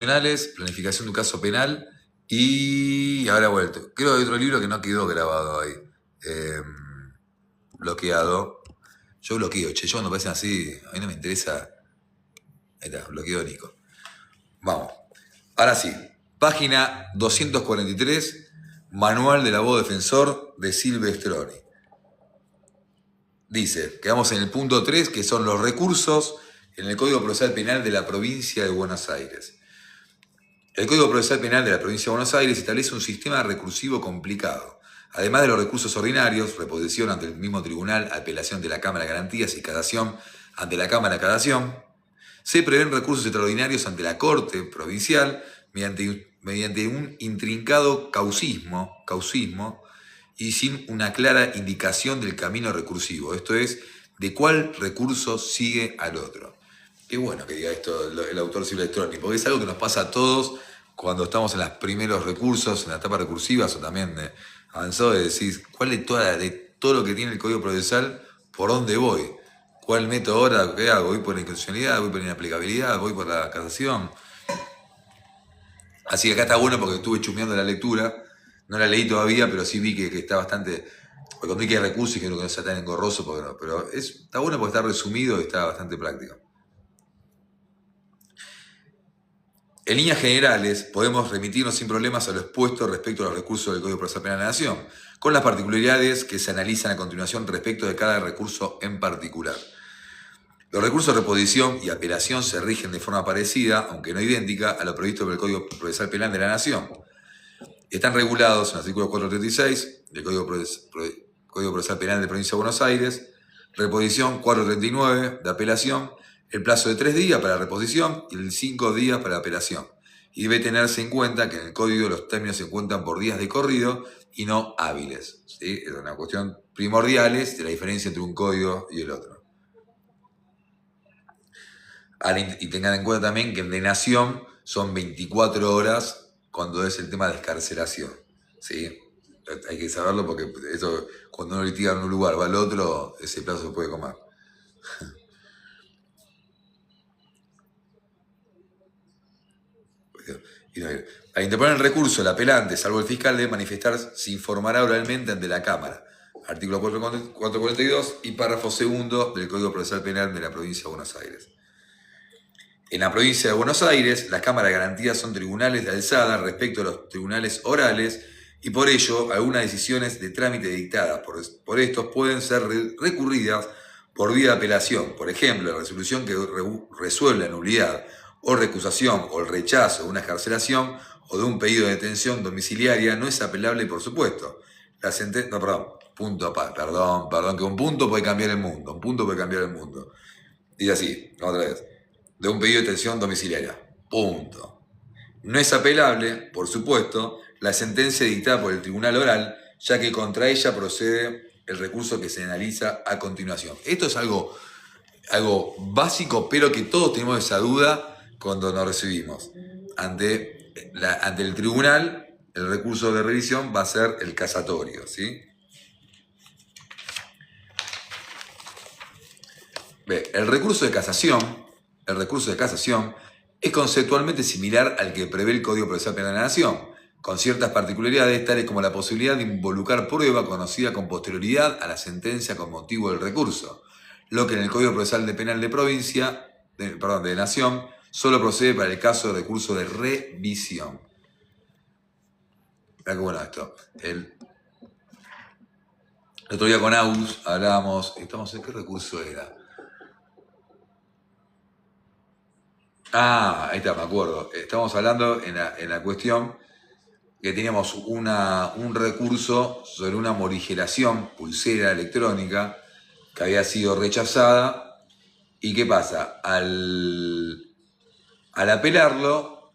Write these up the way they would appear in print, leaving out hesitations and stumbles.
penales, planificación de un caso penal y ahora vuelto. Creo que hay otro libro que no quedó grabado ahí. Bloqueado. Yo bloqueo, che, yo cuando parecen así, a mí no me interesa. Ahí está, bloqueo Nico. Vamos. Ahora sí, página 243, Manual del Abogado Defensor de Silvestroni. Dice, quedamos en el punto 3, que son los recursos en el Código Procesal Penal de la provincia de Buenos Aires. El Código Procesal Penal de la provincia de Buenos Aires establece un sistema recursivo complicado. Además de los recursos ordinarios, reposición ante el mismo tribunal, apelación ante la Cámara de Garantías y casación ante la Cámara de Casación, se prevén recursos extraordinarios ante la Corte Provincial mediante un intrincado causismo y sin una clara indicación del camino recursivo, esto es, de cuál recurso sigue al otro. Qué bueno que diga esto el autor Silvestroni, porque es algo que nos pasa a todos cuando estamos en los primeros recursos, en la etapa recursiva, o también avanzado, de decir, ¿cuál de todo lo que tiene el Código Procesal, por dónde voy? ¿Cuál método ahora? ¿Qué hago? ¿Voy por la inconstitucionalidad? ¿Voy por la inaplicabilidad? ¿Voy por la casación? Así que acá está bueno porque estuve chusmeando la lectura, no la leí todavía, pero sí vi que está bastante... Porque cuando vi que hay recursos y que no sea tan engorroso, porque no, pero está bueno porque está resumido y está bastante práctico. En líneas generales, podemos remitirnos sin problemas a lo expuesto respecto a los recursos del Código Procesal Penal de la Nación, con las particularidades que se analizan a continuación respecto de cada recurso en particular. Los recursos de reposición y apelación se rigen de forma parecida, aunque no idéntica, a lo previsto por el Código Procesal Penal de la Nación. Están regulados en el artículo 436 del Código Procesal Penal de la Provincia de Buenos Aires, reposición 439 de apelación, el plazo de 3 días para la reposición y el 5 días para la apelación. Y debe tenerse en cuenta que en el código los términos se cuentan por días de corrido y no hábiles. ¿Sí? Es una cuestión primordial de la diferencia entre un código y el otro. Y tengan en cuenta también que en de nación son 24 horas cuando es el tema de excarcelación. ¿Sí? Hay que saberlo porque eso, cuando uno litiga en un lugar va al otro, ese plazo se puede comer. Al interponer el recurso, el apelante, salvo el fiscal, debe manifestar, se informará oralmente ante la Cámara. Artículo 442 y párrafo segundo del Código Procesal Penal de la Provincia de Buenos Aires. En la provincia de Buenos Aires, las cámaras de garantías son tribunales de alzada respecto a los tribunales orales y por ello algunas decisiones de trámite dictadas por estos pueden ser recurridas por vía de apelación. Por ejemplo, la resolución que resuelve la nulidad o recusación o el rechazo de una excarcelación o de un pedido de detención domiciliaria no es apelable, por supuesto. La sentencia, no, perdón, que un punto puede cambiar el mundo, un punto puede cambiar el mundo. Dice así, otra vez, de un pedido de detención domiciliaria, punto. No es apelable, por supuesto, la sentencia dictada por el tribunal oral, ya que contra ella procede el recurso que se analiza a continuación. Esto es algo básico, pero que todos tenemos esa duda cuando nos recibimos. Ante el tribunal, el recurso de revisión va a ser el casatorio, ¿sí? El recurso de casación es conceptualmente similar al que prevé el Código Procesal Penal de la Nación, con ciertas particularidades tales como la posibilidad de involucrar prueba conocida con posterioridad a la sentencia con motivo del recurso, lo que en el Código Procesal Penal de de Nación solo procede para el caso de recurso de revisión. Mirá qué bueno esto. El otro día con Agus hablábamos, ¿qué recurso era? Ahí está, me acuerdo. Estamos hablando en la cuestión que teníamos un recurso sobre una morigeración, pulsera electrónica, que había sido rechazada. ¿Y qué pasa? Al apelarlo,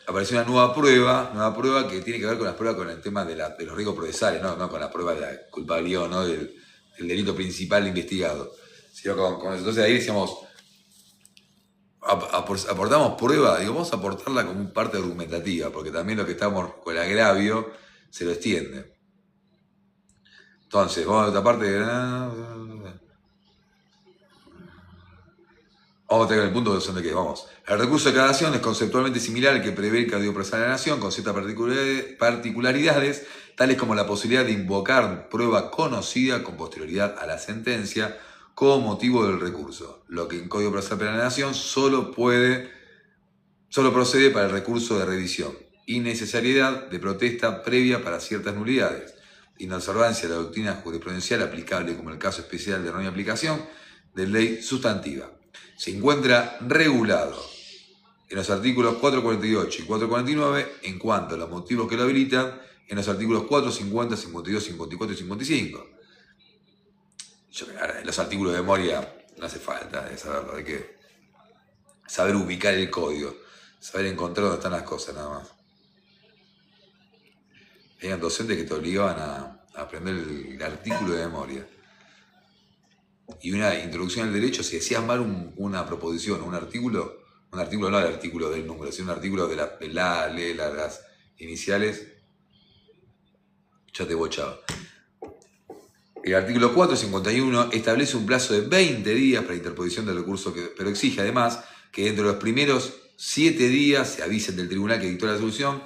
apareció una nueva prueba que tiene que ver con las pruebas con el tema de los riesgos procesales, no con la prueba de la culpabilidad o no del delito principal investigado. Sino entonces ahí decíamos, aportamos prueba, vamos a aportarla como parte argumentativa, porque también lo que estamos con el agravio se lo extiende. Entonces, vamos a esta parte. Vamos a tener el punto de qué, vamos. El recurso de cassación es conceptualmente similar al que prevé el Código Procesal de la Nación, con ciertas particularidades, tales como la posibilidad de invocar prueba conocida con posterioridad a la sentencia como motivo del recurso, lo que en Código Procesal Penal de la Nación solo procede para el recurso de revisión, innecesariedad de protesta previa para ciertas nulidades, inobservancia de la doctrina jurisprudencial aplicable como el caso especial de errónea aplicación de ley sustantiva. Se encuentra regulado en los artículos 448 y 449 en cuanto a los motivos que lo habilitan en los artículos 4, 50, 52, 54 y 55. En los artículos de memoria no hace falta saberlo, hay que saber ubicar el código, saber encontrar dónde están las cosas nada más. Eran docentes que te obligaban a aprender el artículo de memoria. Y una introducción al derecho, si decías mal una proposición, un artículo no el artículo del número, sino un artículo de la ley, las iniciales, ya te bochaba. El artículo 451 establece un plazo de 20 días para interposición del recurso, pero exige además que dentro de los primeros 7 días se avisen del tribunal que dictó la resolución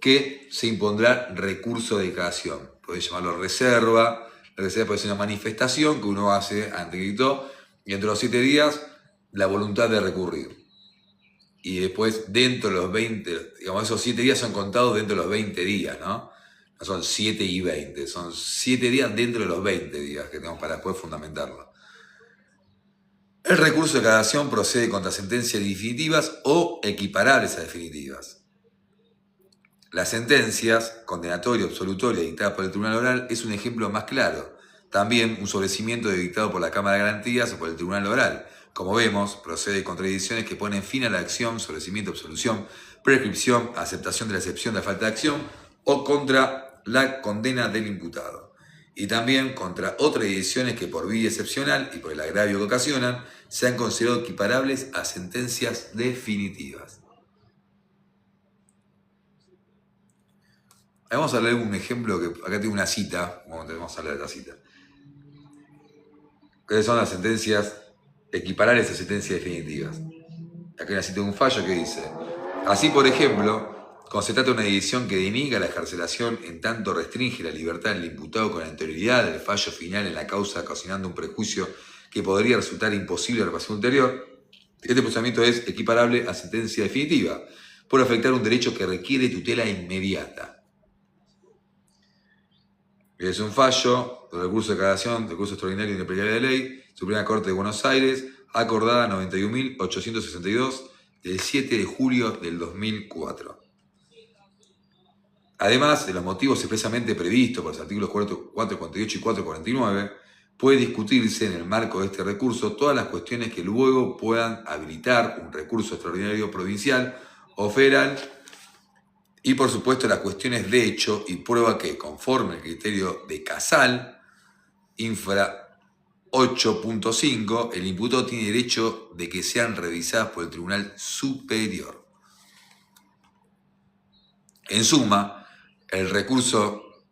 que se impondrá recurso de cassación. Podés llamarlo reserva. La reserva puede ser una manifestación que uno hace ante que dictó, y dentro de los 7 días la voluntad de recurrir. Y después, dentro de los 20, digamos, esos 7 días son contados dentro de los 20 días, ¿no? No son 7 y 20, son 7 días dentro de los 20 días que tenemos para después fundamentarlo. El recurso de cassación procede contra sentencias definitivas o equiparables a definitivas. Las sentencias, condenatoria, absolutoria, dictadas por el Tribunal Oral, es un ejemplo más claro. También un sobrecimiento dictado por la Cámara de Garantías o por el Tribunal Oral. Como vemos, procede de contradicciones que ponen fin a la acción, sobrecimiento, absolución, prescripción, aceptación de la excepción de la falta de acción o contra la condena del imputado. Y también contra otras decisiones que por vía excepcional y por el agravio que ocasionan, sean considerados equiparables a sentencias definitivas. Vamos a leer un ejemplo que acá tengo una cita, vamos a leer la cita. ¿Qué son las sentencias equiparables a sentencias definitivas? Acá hay una cita de un fallo que dice: así, por ejemplo, cuando se trata de una decisión que deniega la excarcelación en tanto restringe la libertad del imputado con anterioridad del fallo final en la causa, ocasionando un prejuicio que podría resultar imposible a la reparación ulterior, este procedimiento es equiparable a sentencia definitiva por afectar un derecho que requiere tutela inmediata. Es un fallo del recurso de cassación, recurso extraordinario de inaplicabilidad de ley, Suprema Corte de Buenos Aires, acordada 91.862 del 7 de julio del 2004. Además de los motivos expresamente previstos por los artículos 448 y 449, puede discutirse en el marco de este recurso todas las cuestiones que luego puedan habilitar un recurso extraordinario provincial o federal, y por supuesto las cuestiones de hecho y prueba que, conforme al criterio de Casal, infra 8.5, el imputado tiene derecho de que sean revisadas por el Tribunal Superior. En suma, el recurso,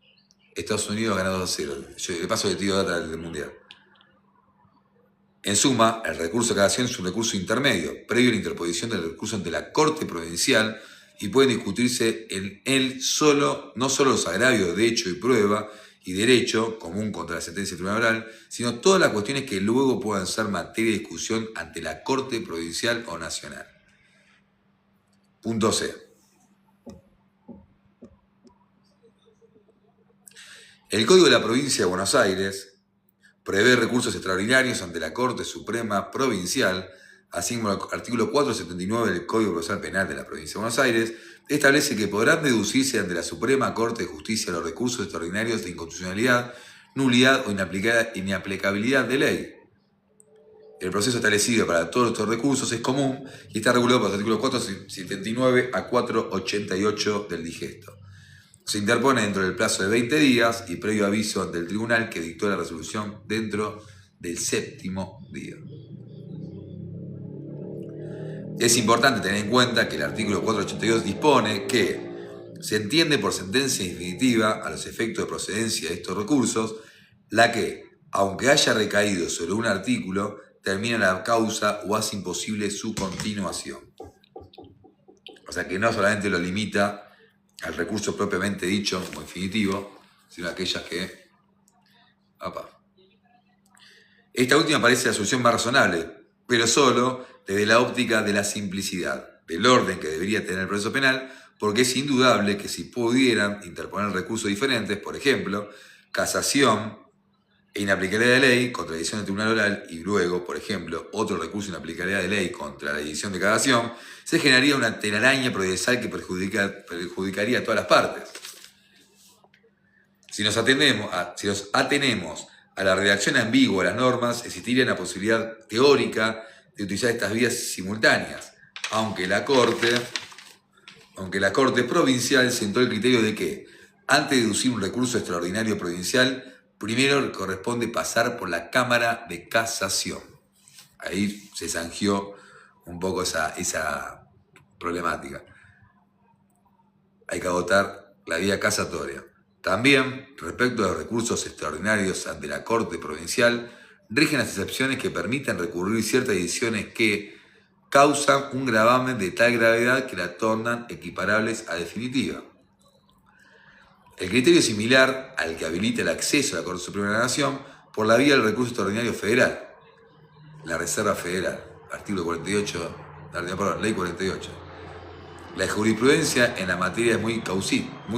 Estados Unidos gana 2-0. Yo le paso el tiro de data del Mundial. En suma, el recurso de cassación es un recurso intermedio, previo a la interposición del recurso ante la Corte Provincial, y pueden discutirse en él no solo los agravios de hecho y prueba y derecho común contra la sentencia del Tribunal Oral, sino todas las cuestiones que luego puedan ser materia de discusión ante la Corte Provincial o Nacional. Punto C. El Código de la Provincia de Buenos Aires prevé recursos extraordinarios ante la Corte Suprema Provincial, así como el artículo 479 del Código Procesal Penal de la Provincia de Buenos Aires establece que podrán deducirse ante la Suprema Corte de Justicia los recursos extraordinarios de inconstitucionalidad, nulidad o inaplicabilidad de ley. El proceso establecido para todos estos recursos es común y está regulado por los artículos 479 a 488 del digesto. Se interpone dentro del plazo de 20 días y previo aviso ante el tribunal que dictó la resolución dentro del 7º día. Es importante tener en cuenta que el artículo 482 dispone que se entiende por sentencia definitiva, a los efectos de procedencia de estos recursos, la que, aunque haya recaído sobre un artículo, termina la causa o hace imposible su continuación. O sea que no solamente lo limita al recurso propiamente dicho como infinitivo, sino a aquellas que... Esta última parece la solución más razonable, pero solo desde la óptica de la simplicidad, del orden que debería tener el proceso penal, porque es indudable que si pudieran interponer recursos diferentes, por ejemplo, casación e inaplicabilidad de ley contra la decisión del tribunal oral y luego, por ejemplo, otro recurso de inaplicabilidad de ley contra la decisión de casación, se generaría una telaraña procesal que perjudicaría a todas las partes. Si nos atenemos a la redacción ambigua de las normas, existiría una posibilidad teórica de utilizar estas vías simultáneas, aunque la Corte provincial sentó el criterio de que, antes de deducir un recurso extraordinario provincial, primero corresponde pasar por la Cámara de Casación. Ahí se zanjió un poco esa problemática. Hay que agotar la vía casatoria. También, respecto a los recursos extraordinarios ante la Corte Provincial, rigen las excepciones que permiten recurrir ciertas decisiones que causan un gravamen de tal gravedad que la tornan equiparables a definitiva. El criterio es similar al que habilita el acceso a la Corte Suprema de la Nación por la vía del recurso extraordinario federal, la Reserva Federal, artículo 48, ley 48. La jurisprudencia en la materia es muy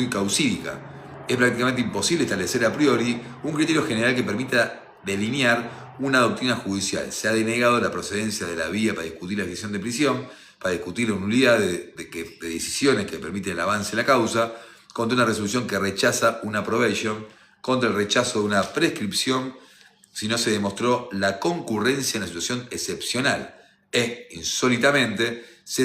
causídica. Es prácticamente imposible establecer a priori un criterio general que permita delinear una doctrina judicial. Se ha denegado la procedencia de la vía para discutir la decisión de prisión, para discutir la nulidad de decisiones que permiten el avance de la causa, contra una resolución que rechaza una probation, contra el rechazo de una prescripción, si no se demostró la concurrencia en la situación excepcional. Insólitamente, se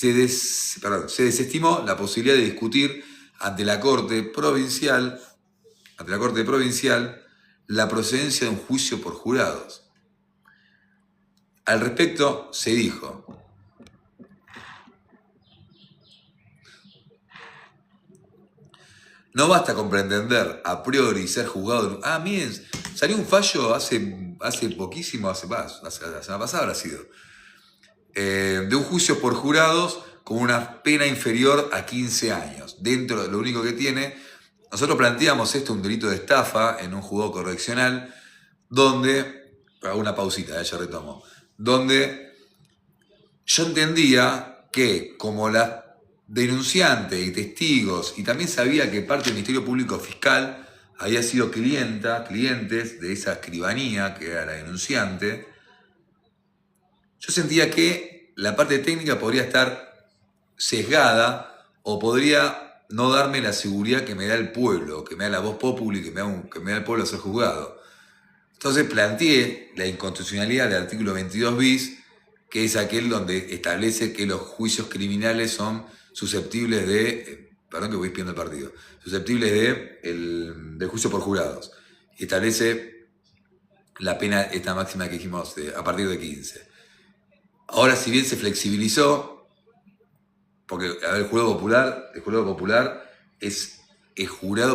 desestimó la posibilidad de discutir ante la Corte Provincial la procedencia de un juicio por jurados. Al respecto se dijo: no basta con pretender a priori ser juzgado. Miren, salió un fallo hace poquísimo, la semana pasada habrá sido, de un juicio por jurados con una pena inferior a 15 años. Dentro de lo único que tiene, nosotros planteamos un delito de estafa en un juzgado correccional, donde, hago una pausita, ya retomo, donde yo entendía que como la denunciante y testigos, y también sabía que parte del Ministerio Público Fiscal había sido clientes de esa escribanía que era la denunciante, yo sentía que la parte técnica podría estar sesgada o podría no darme la seguridad que me da el pueblo, que me da la voz populi, que me da el pueblo a ser juzgado. Entonces planteé la inconstitucionalidad del artículo 22 bis, que es aquel donde establece que los juicios criminales son susceptibles de, perdón que voy pidiendo el partido, susceptibles del juicio por jurados. Y establece la pena, esta máxima que dijimos, a partir de 15. Ahora, si bien se flexibilizó, porque el jurado popular es jurado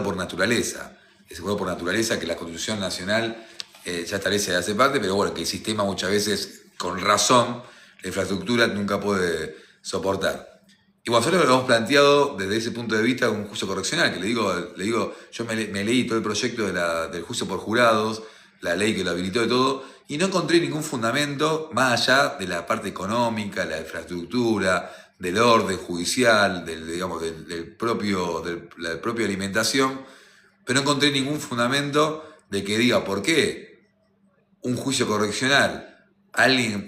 por naturaleza. Es jurado por naturaleza que la Constitución Nacional ya establece de hace parte, pero bueno, que el sistema muchas veces, con razón, la infraestructura nunca puede soportar. Y bueno, nosotros lo hemos planteado desde ese punto de vista un juicio correccional, que le digo, yo me leí todo el proyecto del juicio por jurados, la ley que lo habilitó y todo, y no encontré ningún fundamento más allá de la parte económica, la infraestructura, del orden judicial, la propia alimentación, pero no encontré ningún fundamento de que diga por qué un juicio correccional.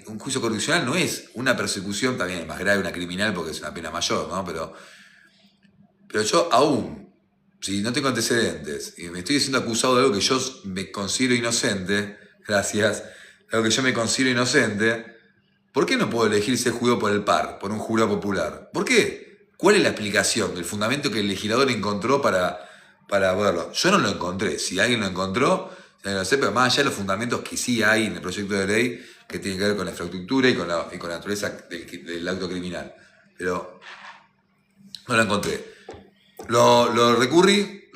Un juicio correccional no es una persecución, también es más grave una criminal porque es una pena mayor, ¿no? Pero yo aún, si no tengo antecedentes y me estoy siendo acusado de algo que yo me considero inocente, algo que yo me considero inocente, ¿por qué no puedo elegir ser juzgado por el par, por un jurado popular? ¿Por qué? ¿Cuál es la explicación, el fundamento que el legislador encontró para verlo? Yo no lo encontré. Si alguien lo encontró, no sé, pero más allá de los fundamentos que sí hay en el proyecto de ley que tienen que ver con la infraestructura y con la naturaleza del acto criminal. Pero no lo encontré. Lo recurrí,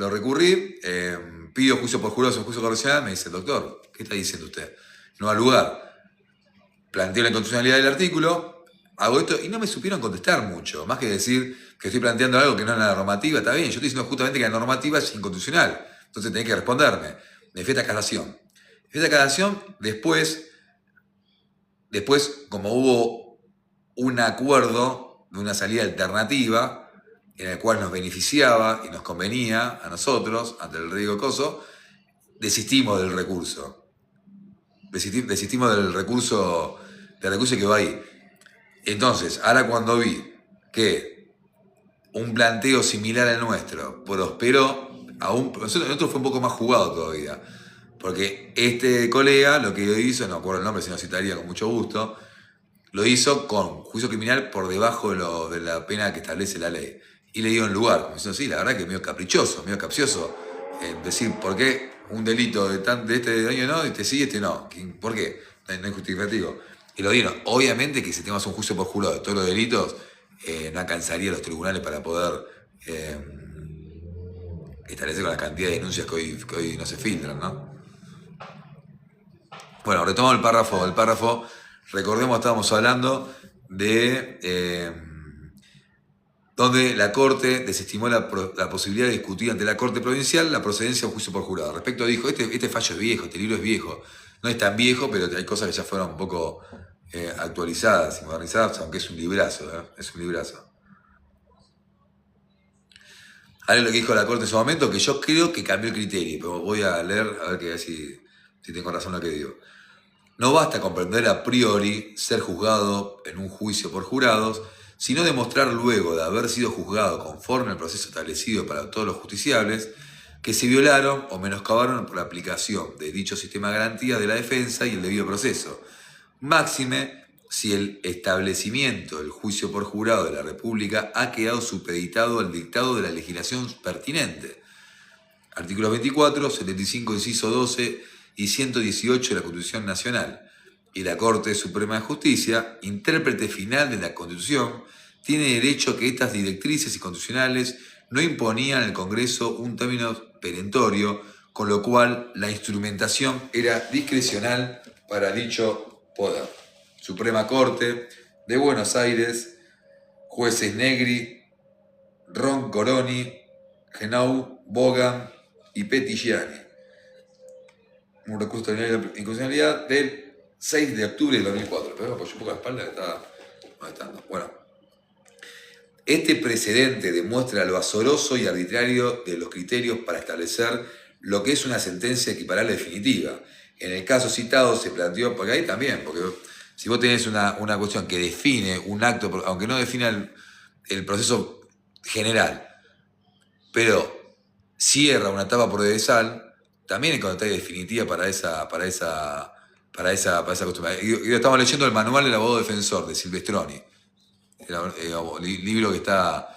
pido juicio por jurados o juicio correccional, me dice: doctor, ¿qué está diciendo usted? no al lugar. Planteo la inconstitucionalidad del artículo, hago esto y no me supieron contestar mucho, más que decir que estoy planteando algo que no es la normativa, está bien, yo estoy diciendo justamente que la normativa es inconstitucional, entonces tenés que responderme. Me fui a esta casación. Esta casación, después, como hubo un acuerdo de una salida alternativa en el cual nos beneficiaba y nos convenía a nosotros, ante el riesgo coso, desistimos del recurso. Desistimos del recurso que va ahí. Entonces, ahora cuando vi que un planteo similar al nuestro prosperó, nosotros fue un poco más jugado todavía. Porque este colega lo que hizo, no acuerdo el nombre, si no citaría con mucho gusto, lo hizo con juicio criminal por debajo de la pena que establece la ley. Y le dio en lugar, como diciendo, sí, la verdad que es medio caprichoso, medio capcioso. Decir, ¿por qué un delito de este daño no, este sí, este no? ¿Por qué? No es justificativo. Y lo dieron. Obviamente que si tenemos un juicio por jurado de todos los delitos, no alcanzaría los tribunales para poder establecer con la cantidad de denuncias que hoy no se filtran, ¿no? Bueno, retomo el párrafo. Recordemos, estábamos hablando de donde la Corte desestimó la posibilidad de discutir ante la Corte Provincial la procedencia de un juicio por jurado. Respecto dijo, este fallo es viejo, este libro es viejo. No es tan viejo, pero hay cosas que ya fueron un poco actualizadas y modernizadas, aunque es un librazo, es un librazo. Algo lo que dijo la Corte en su momento, que yo creo que cambió el criterio, pero voy a leer a ver si tengo razón lo que digo. No basta comprender a priori ser juzgado en un juicio por jurados, sino demostrar luego de haber sido juzgado conforme al proceso establecido para todos los justiciables, que se violaron o menoscabaron por la aplicación de dicho sistema de garantía de la defensa y el debido proceso. Máxime si el establecimiento del juicio por jurado de la República ha quedado supeditado al dictado de la legislación pertinente. Artículos 24, 75, inciso 12 y 118 de la Constitución Nacional. Y la Corte Suprema de Justicia, intérprete final de la Constitución, tiene derecho a que estas directrices constitucionales no imponían al Congreso un término perentorio, con lo cual la instrumentación era discrecional para dicho poder. Suprema Corte de Buenos Aires, jueces Negri, Roncoroni, Genau, Bogan y Pettigiani. Un recurso de inconstitucionalidad del 6 de octubre del 2004. Pero me apoyé un poco la espalda que estaba molestando. Bueno, este precedente demuestra lo azoroso y arbitrario de los criterios para establecer lo que es una sentencia equiparable definitiva. En el caso citado se planteó, porque ahí también, porque si vos tenés una cuestión que define un acto, aunque no defina el proceso general, pero cierra una etapa procesal, también es contraria definitiva para esa cuestión. Y estamos leyendo el manual del abogado defensor de Silvestroni, el libro que está.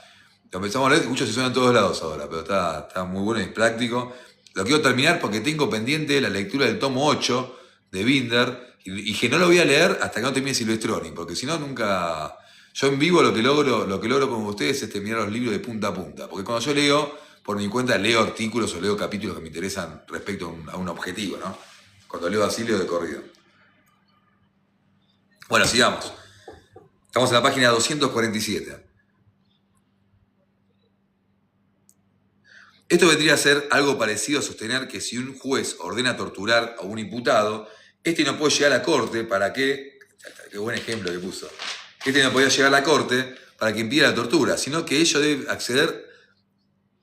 Lo empezamos a leer, muchos se suenan en todos lados ahora, pero está muy bueno y es práctico. Lo quiero terminar porque tengo pendiente la lectura del tomo 8 de Binder y que no lo voy a leer hasta que no termine Silvestroni, porque si no nunca. Yo en vivo lo que logro con ustedes es terminar los libros de punta a punta, porque cuando yo leo, por mi cuenta leo artículos o leo capítulos que me interesan respecto a un objetivo, ¿no? Cuando leo así, leo de corrido. Bueno, sigamos. Estamos en la página 247. Esto vendría a ser algo parecido a sostener que si un juez ordena torturar a un imputado, este no puede llegar a la corte para que... Qué buen ejemplo que puso. Este no podía llegar a la corte para que impida la tortura, sino que ello debe acceder,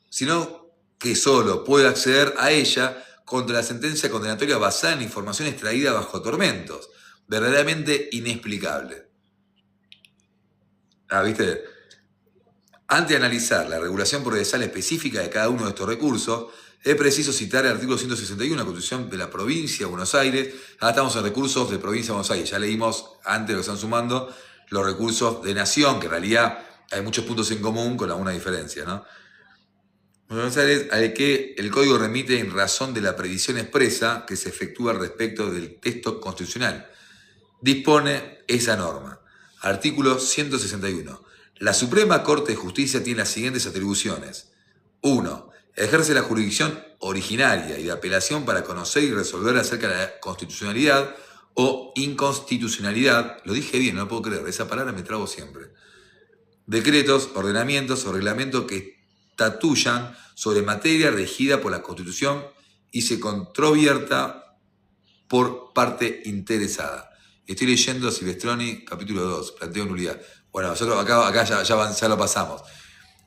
sino que solo puede acceder a ella contra la sentencia condenatoria basada en información extraída bajo tormentos, verdaderamente inexplicable. ¿Viste? Antes de analizar la regulación procesal específica de cada uno de estos recursos, es preciso citar el artículo 161 de la Constitución de la Provincia de Buenos Aires. Ahora estamos en recursos de Provincia de Buenos Aires. Ya leímos, antes de lo que están sumando, los recursos de Nación, que en realidad hay muchos puntos en común con alguna diferencia, ¿no? Buenos Aires, al que el Código remite en razón de la previsión expresa que se efectúa respecto del texto constitucional. Dispone esa norma. Artículo 161. La Suprema Corte de Justicia tiene las siguientes atribuciones. 1. Ejerce la jurisdicción originaria y de apelación para conocer y resolver acerca de la constitucionalidad o inconstitucionalidad, lo dije bien, no lo puedo creer, esa palabra me trago siempre, decretos, ordenamientos o reglamentos que estatuyan sobre materia regida por la Constitución y se controvierta por parte interesada. Estoy leyendo Silvestroni, capítulo 2, planteo de nulidad. Bueno, nosotros acá ya lo pasamos.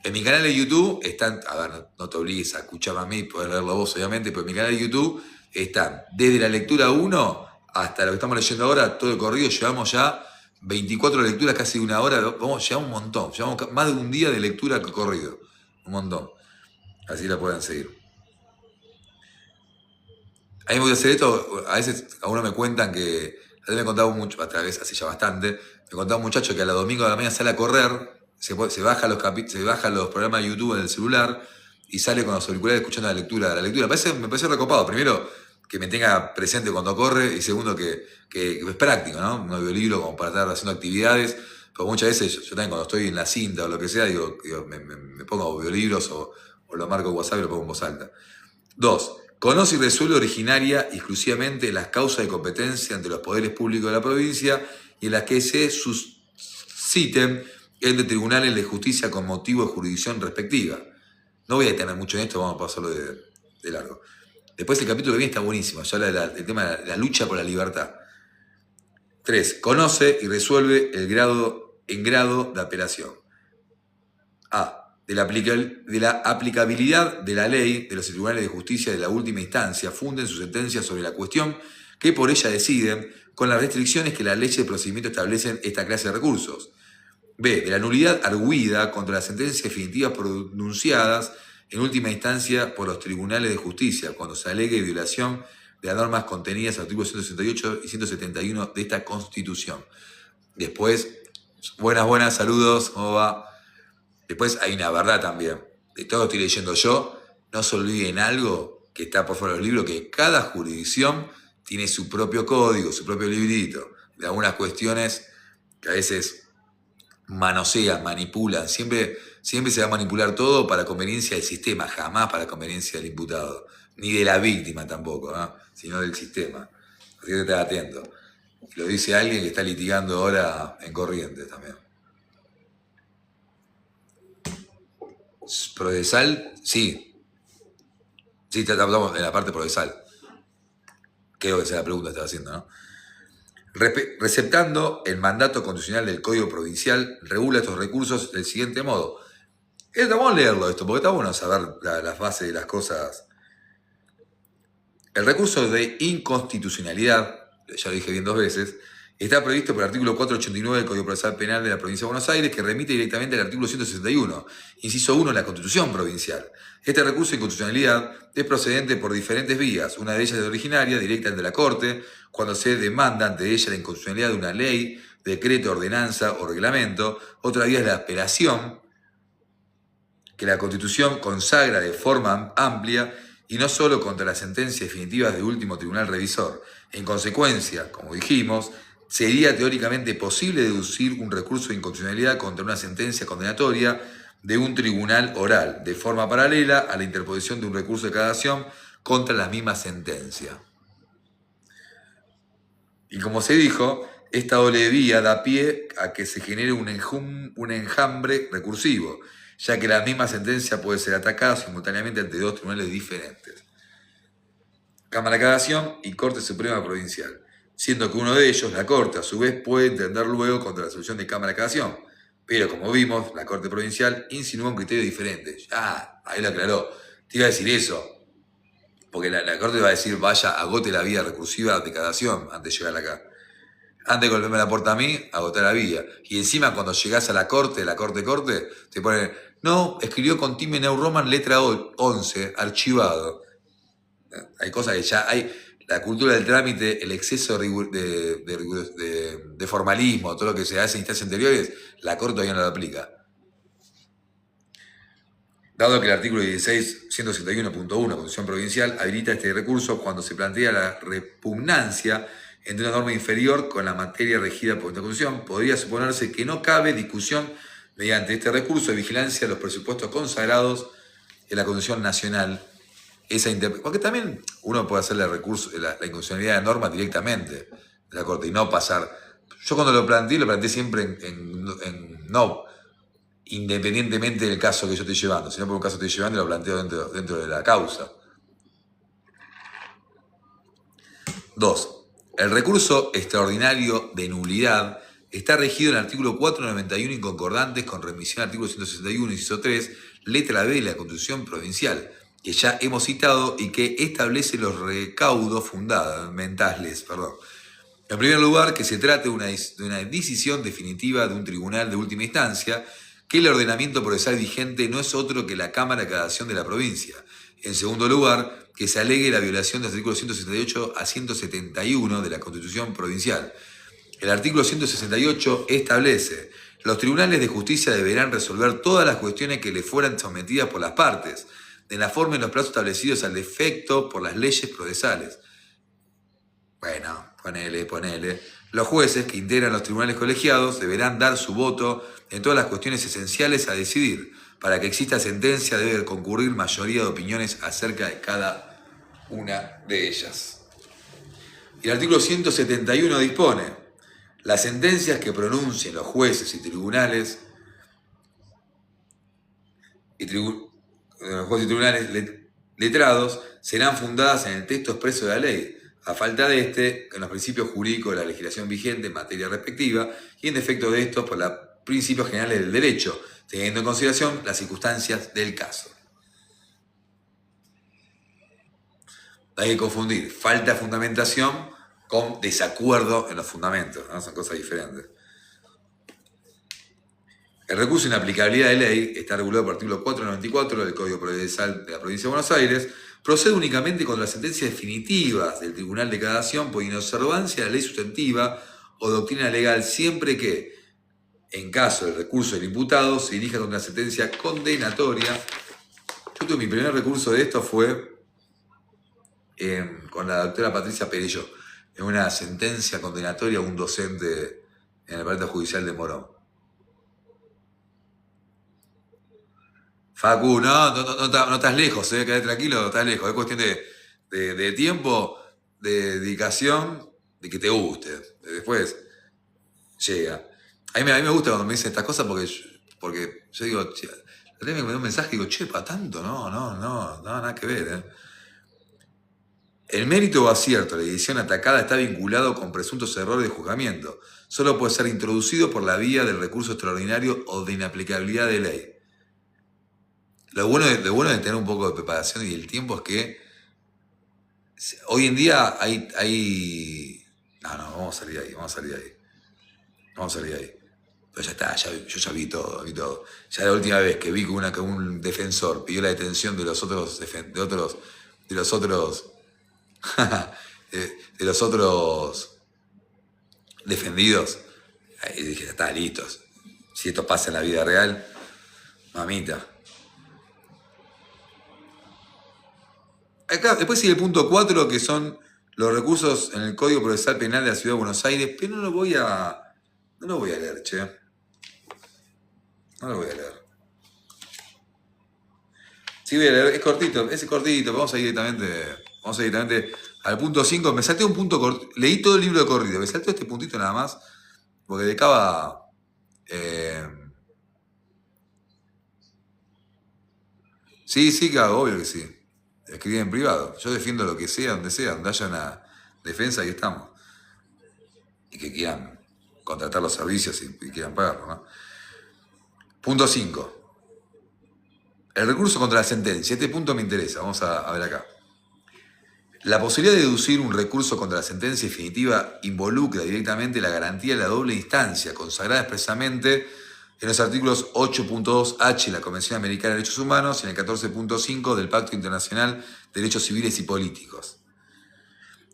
En mi canal de YouTube están, a ver, no te obligues a escucharme a mí, podés leerlo vos obviamente, pero en mi canal de YouTube están desde la lectura 1 hasta lo que estamos leyendo ahora, todo el corrido, llevamos ya 24 lecturas, casi una hora, llevamos un montón, llevamos más de un día de lectura corrido, un montón. Así la pueden seguir. A mí me voy a hacer esto, a veces a uno me cuentan que, a mí me contaba mucho, otra vez hace ya bastante, me contaba un muchacho que a los domingos de la mañana sale a correr, se baja los programas de YouTube en el celular y sale con los auriculares escuchando la lectura. Me parece recopado. Primero, que me tenga presente cuando corre y segundo, que es práctico, ¿no? Un audiolibro como para estar haciendo actividades. Pero muchas veces yo también cuando estoy en la cinta o lo que sea, me pongo audiolibros o lo marco en WhatsApp y lo pongo en voz alta. 2. Conoce y resuelve originaria y exclusivamente las causas de competencia ante los poderes públicos de la provincia y en las que se susciten entre tribunales de justicia con motivo de jurisdicción respectiva. No voy a detener mucho en esto, vamos a pasarlo de largo. Después el capítulo que viene está buenísimo, ya habla del tema de la lucha por la libertad. 3. Conoce y resuelve en grado de apelación. A. De la aplicabilidad de la ley de los tribunales de justicia de la última instancia funden sus sentencias sobre la cuestión que por ella deciden con las restricciones que las leyes de procedimiento establecen esta clase de recursos. B. De la nulidad arguida contra las sentencias definitivas pronunciadas en última instancia por los tribunales de justicia cuando se alegue violación de las normas contenidas en el artículo 168 y 171 de esta Constitución. Después, buenas, saludos, ¿cómo va? Después hay una verdad también, de todo lo estoy leyendo yo, no se olviden algo que está por fuera del libro, que cada jurisdicción tiene su propio código, su propio librito, de algunas cuestiones que a veces manosean, manipulan, siempre se va a manipular todo para conveniencia del sistema, jamás para conveniencia del imputado, ni de la víctima tampoco, ¿no? Sino del sistema. Así que estés atento. Lo dice alguien que está litigando ahora en Corrientes también. Procesal, sí. Sí, estamos en la parte procesal. Creo que esa es la pregunta que estaba haciendo, ¿no? Receptando el mandato constitucional del Código Provincial, regula estos recursos del siguiente modo. Vamos a leerlo esto, porque está bueno saber las bases de las cosas. El recurso de inconstitucionalidad, ya lo dije bien 2 veces, está previsto por el artículo 489 del Código Procesal Penal de la Provincia de Buenos Aires, que remite directamente al artículo 161, inciso 1 de la Constitución Provincial. Este recurso de inconstitucionalidad es procedente por diferentes vías. Una de ellas es originaria, directa ante la Corte, cuando se demanda ante ella la inconstitucionalidad de una ley, decreto, ordenanza o reglamento. Otra vía es la apelación, que la Constitución consagra de forma amplia y no solo contra las sentencias definitivas del último tribunal revisor. En consecuencia, como dijimos, sería teóricamente posible deducir un recurso de inconstitucionalidad contra una sentencia condenatoria de un tribunal oral, de forma paralela a la interposición de un recurso de cassación contra la misma sentencia. Y como se dijo, esta doble vía da pie a que se genere un enjambre recursivo, ya que la misma sentencia puede ser atacada simultáneamente ante 2 tribunales diferentes, Cámara de Casación y Corte Suprema Provincial, siendo que uno de ellos, la Corte, a su vez puede entender luego contra la solución de Cámara de Casación. Pero como vimos, la Corte Provincial insinúa un criterio diferente. Ahí lo aclaró. Te iba a decir eso, porque la Corte va a decir, vaya, agote la vía recursiva de casación antes de llegar acá. Antes de golpearme la puerta a mí, agotar la vía. Y encima cuando llegás a la corte, te ponen, no, escribió con Time New Roman letra 11, archivado. Hay cosas que ya hay, la cultura del trámite, el exceso de formalismo, todo lo que se hace en instancias anteriores, la corte todavía no lo aplica. Dado que el artículo 16, 161.1, Constitución Provincial, habilita este recurso cuando se plantea la repugnancia entre una norma inferior con la materia regida por esta Constitución, podría suponerse que no cabe discusión mediante este recurso de vigilancia de los presupuestos consagrados en la Constitución Nacional. Porque también uno puede hacer la inconstitucionalidad de normas directamente, de la Corte y no pasar. Yo cuando lo planteé siempre no independientemente del caso que yo estoy llevando, sino por un caso que estoy llevando, lo planteo dentro de la causa. 2. El recurso extraordinario de nulidad está regido en el artículo 491 inconcordantes con remisión al artículo 161, inciso 3, letra B de la Constitución Provincial, que ya hemos citado y que establece los recaudos fundamentales. En primer lugar, que se trate de una decisión definitiva de un tribunal de última instancia, que el ordenamiento procesal vigente no es otro que la Cámara de Cadación de la provincia. En segundo lugar, que se alegue la violación de los artículos 168 a 171 de la Constitución Provincial. El artículo 168 establece: los tribunales de justicia deberán resolver todas las cuestiones que le fueran sometidas por las partes, en la forma y en los plazos establecidos al efecto por las leyes procesales. Bueno, ponele. Los jueces que integran los tribunales colegiados deberán dar su voto en todas las cuestiones esenciales a decidir. Para que exista sentencia debe concurrir mayoría de opiniones acerca de cada una de ellas. Y el artículo 171 dispone: las sentencias que pronuncien los jueces y tribunales letrados serán fundadas en el texto expreso de la ley, a falta de en los principios jurídicos de la legislación vigente en materia respectiva y en defecto de estos por los principios generales del derecho, teniendo en consideración las circunstancias del caso. Hay que confundir falta de fundamentación con desacuerdo en los fundamentos, ¿no? Son cosas diferentes. El recurso de inaplicabilidad de ley está regulado por el artículo 494 del Código Procesal de la Provincia de Buenos Aires. Procede únicamente contra las sentencias definitivas del Tribunal de Cadación por inobservancia de la ley sustantiva o doctrina legal, siempre que, en caso del recurso del imputado, se dirija contra una sentencia condenatoria. Yo tuve mi primer recurso de esto fue con la doctora Patricia Perello, en una sentencia condenatoria a un docente en el Aparato Judicial de Morón. Facu, no estás lejos, quedate tranquilo, no estás lejos. Es cuestión de tiempo, de dedicación, de que te guste. Después llega. A mí me gusta cuando me dicen estas cosas porque yo digo, me da un mensaje y digo, che, para tanto, no, nada que ver. El mérito o acierto de la edición atacada está vinculado con presuntos errores de juzgamiento. Solo puede ser introducido por la vía del recurso extraordinario o de inaplicabilidad de ley. Lo bueno de tener un poco de preparación y el tiempo es que hoy en día hay... No, vamos a salir de ahí. Pero ya está, yo ya vi todo. Ya la última vez que vi que un defensor pidió la detención de los otros defendidos, y dije, ya está, listos. Si esto pasa en la vida real, mamita. Acá, después sigue el punto 4, que son los recursos en el Código Procesal Penal de la Ciudad de Buenos Aires, pero no lo voy a leer, che. No lo voy a leer. Sí, voy a leer, es cortito, vamos a ir directamente al punto 5. Me salté un punto cortito, leí todo el libro de corrido, me salté este puntito nada más, porque de Cava... Sí, claro, obvio que sí. Escribí en privado. Yo defiendo lo que sea, donde haya una defensa, ahí estamos. Y que quieran contratar los servicios y quieran pagarlo, ¿no? Punto 5. El recurso contra la sentencia. Este punto me interesa. Vamos a ver acá. La posibilidad de deducir un recurso contra la sentencia definitiva involucra directamente la garantía de la doble instancia, consagrada expresamente en los artículos 8.2h de la Convención Americana de Derechos Humanos y en el 14.5 del Pacto Internacional de Derechos Civiles y Políticos.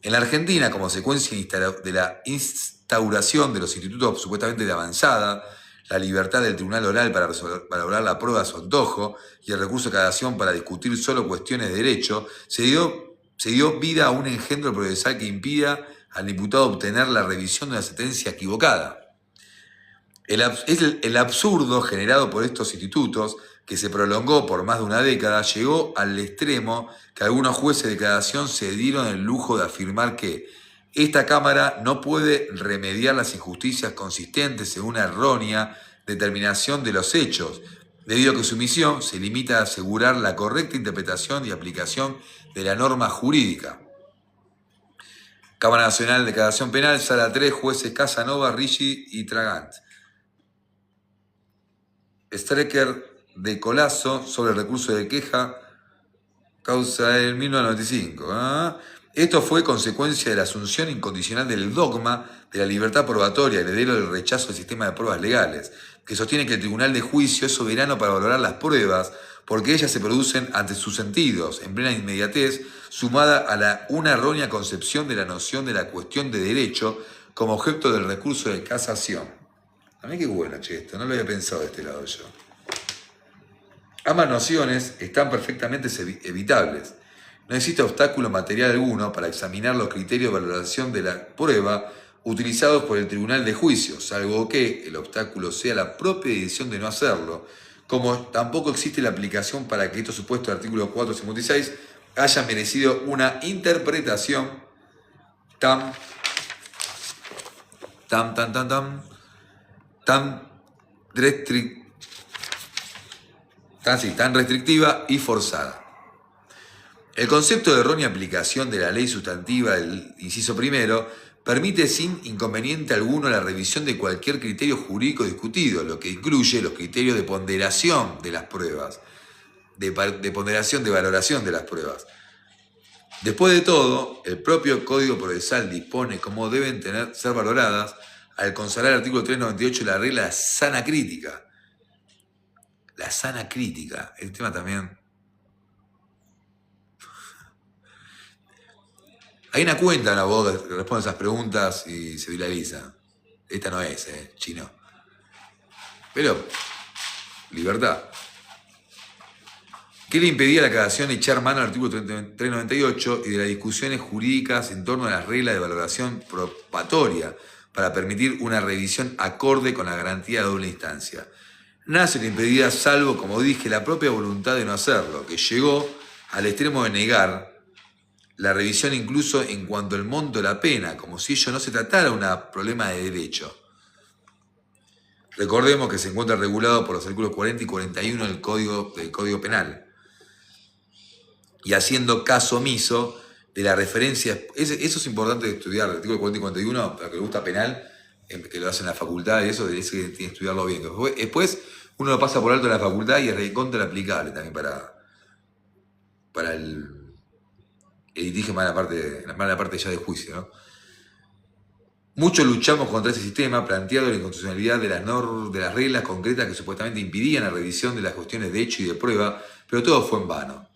En la Argentina, como consecuencia de la instauración de los institutos supuestamente de avanzada, la libertad del tribunal oral para lograr la prueba a su antojo y el recurso de cadación para discutir solo cuestiones de derecho, se dio vida a un engendro procesal que impida al diputado obtener la revisión de una sentencia equivocada. El absurdo generado por estos institutos, que se prolongó por más de una década, llegó al extremo que algunos jueces de cadación se dieron el lujo de afirmar que Esta Cámara no puede remediar las injusticias consistentes en una errónea determinación de los hechos, debido a que su misión se limita a asegurar la correcta interpretación y aplicación de la norma jurídica. Cámara Nacional de Declaración Penal, Sala 3, jueces Casanova, Ricci y Tragant. Strecker de Colazo sobre el recurso de queja, causa del 1995. Esto fue consecuencia de la asunción incondicional del dogma de la libertad probatoria, heredero del rechazo del sistema de pruebas legales, que sostiene que el tribunal de juicio es soberano para valorar las pruebas, porque ellas se producen ante sus sentidos, en plena inmediatez, sumada a una errónea concepción de la noción de la cuestión de derecho como objeto del recurso de casación. A mí qué bueno, che, esto, no lo había pensado de este lado yo. Ambas nociones están perfectamente evitables. No existe obstáculo material alguno para examinar los criterios de valoración de la prueba utilizados por el tribunal de juicio, salvo que el obstáculo sea la propia decisión de no hacerlo, como tampoco existe la aplicación para que estos supuestos del artículo 456 hayan merecido una interpretación tan restrictiva y forzada. El concepto de errónea aplicación de la ley sustantiva del inciso primero permite sin inconveniente alguno la revisión de cualquier criterio jurídico discutido, lo que incluye los criterios de ponderación de las pruebas, de ponderación de valoración de las pruebas. Después de todo, el propio Código Procesal dispone cómo deben ser valoradas al consagrar el artículo 398 la regla sana crítica. La sana crítica, el tema también. Hay una cuenta en la voz que responde esas preguntas y se viraliza. Esta no es, chino. Pero, libertad. ¿Qué le impedía a la cagación echar mano al artículo 398 y de las discusiones jurídicas en torno a las reglas de valoración probatoria para permitir una revisión acorde con la garantía de doble instancia? Nada se le impedía, salvo, como dije, la propia voluntad de no hacerlo, que llegó al extremo de negar la revisión incluso en cuanto al monto de la pena, como si ello no se tratara de un problema de derecho. Recordemos que se encuentra regulado por los artículos 40 y 41 del Código Penal. Y haciendo caso omiso de la referencia, eso es importante de estudiar, el artículo 40 y 41, para que le gusta penal, que lo hace en la facultad y eso, tiene que estudiarlo bien. Después uno lo pasa por alto en la facultad y es recontra aplicable también para el litigio más la parte ya de juicio, ¿no? Muchos luchamos contra ese sistema, planteado la inconstitucionalidad de las reglas concretas que supuestamente impidían la revisión de las cuestiones de hecho y de prueba, pero todo fue en vano.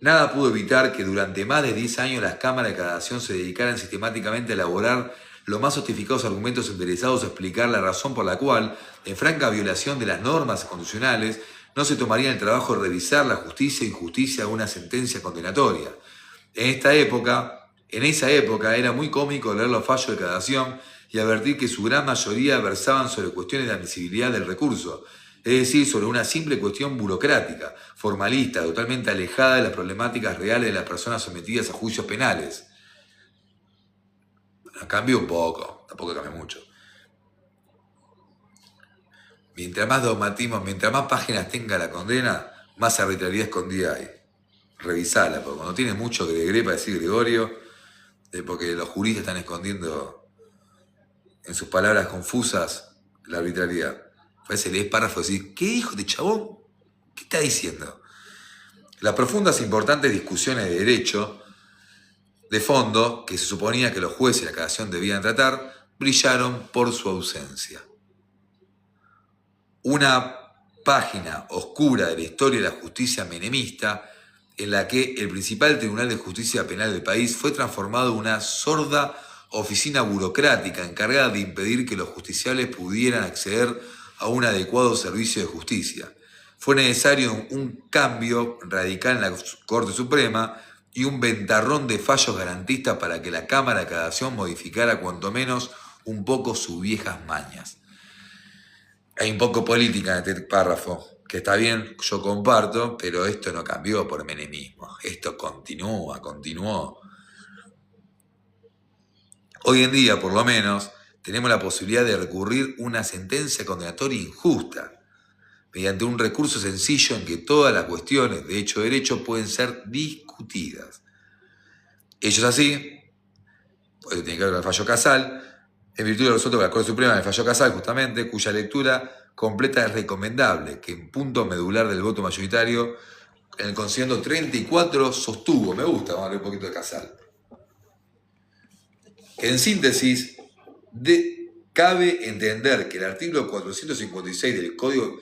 Nada pudo evitar que durante más de 10 años las cámaras de cagación se dedicaran sistemáticamente a elaborar los más sofisticados argumentos interesados a explicar la razón por la cual, en franca violación de las normas constitucionales, no se tomaría el trabajo de revisar la justicia e injusticia de una sentencia condenatoria. En esa época era muy cómico leer los fallos de cagación y advertir que su gran mayoría versaban sobre cuestiones de admisibilidad del recurso, es decir, sobre una simple cuestión burocrática, formalista, totalmente alejada de las problemáticas reales de las personas sometidas a juicios penales. Cambió un poco, tampoco cambió mucho. Mientras más dogmatismo, mientras más páginas tenga la condena, más arbitrariedad escondida hay. Revisala, porque cuando tiene mucho que para decir Gregorio, porque los juristas están escondiendo en sus palabras confusas la arbitrariedad. A veces lees párrafos y decís, ¿qué dijo este chabón? ¿Qué está diciendo? Las profundas e importantes discusiones de derecho de fondo, que se suponía que los jueces de la cagación debían tratar, brillaron por su ausencia. Una página oscura de la historia de la justicia menemista, en la que el principal Tribunal de Justicia Penal del país fue transformado en una sorda oficina burocrática encargada de impedir que los justiciables pudieran acceder a un adecuado servicio de justicia. Fue necesario un cambio radical en la Corte Suprema y un ventarrón de fallos garantistas para que la Cámara de Cagación modificara cuanto menos un poco sus viejas mañas. Hay un poco política en este párrafo, que está bien, yo comparto, pero esto no cambió por menemismo. Esto continuó. Hoy en día, por lo menos, tenemos la posibilidad de recurrir una sentencia condenatoria injusta, mediante un recurso sencillo en que todas las cuestiones de hecho o derecho pueden ser discutidas. Ello es así, tiene que ver con el fallo Casal, en virtud de lo resuelto por la Corte Suprema del fallo Casal, justamente, cuya lectura completa es recomendable, que en punto medular del voto mayoritario, en el considerando 34, sostuvo, me gusta, vamos a leer un poquito de Casal, que en síntesis, cabe entender que el artículo 456 del Código,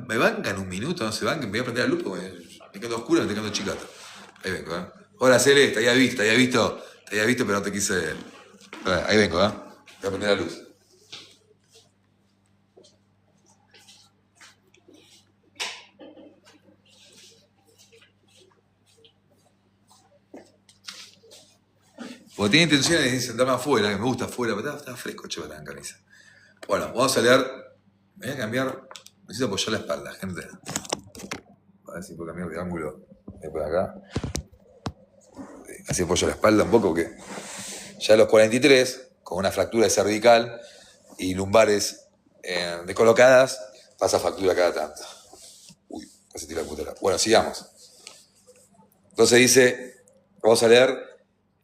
me bancan un minuto, no se bancan, me voy a prender la luz porque me quedo oscuro, me quedo chicato. Ahí vengo, ¿eh? Hola, Cele, te había visto, pero no te quise. Ahí vengo, ¿eh? Voy a prender la luz. Porque tiene intenciones de sentarme afuera, que me gusta afuera, pero está fresco, chaval, en camisa. Bueno, vamos a leer. Me voy a cambiar. Necesito apoyar la espalda, gente. A ver si puedo cambiar de ángulo. Después de acá. Así apoyo la espalda un poco, porque ya a los 43, con una fractura cervical y lumbares descolocadas, pasa fractura cada tanto. Uy, casi tira la putera. Bueno, sigamos. Entonces dice, vamos a leer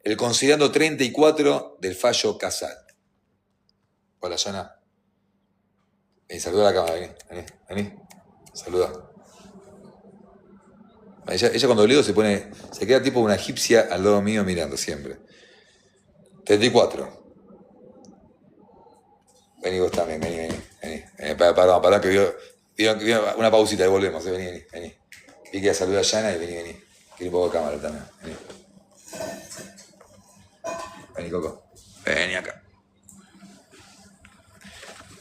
el considerando 34 del fallo Casal. Hola, Yana. Saluda a la cámara, vení. Saluda. Ella cuando leo se queda tipo una egipcia al lado mío mirando siempre. 34. Vení vos también, vení. Pará, que vio una pausita y volvemos. Vení. Vi que saludar a Yana y vení. Quiero un poco de cámara también. Vení, Coco. Vení acá.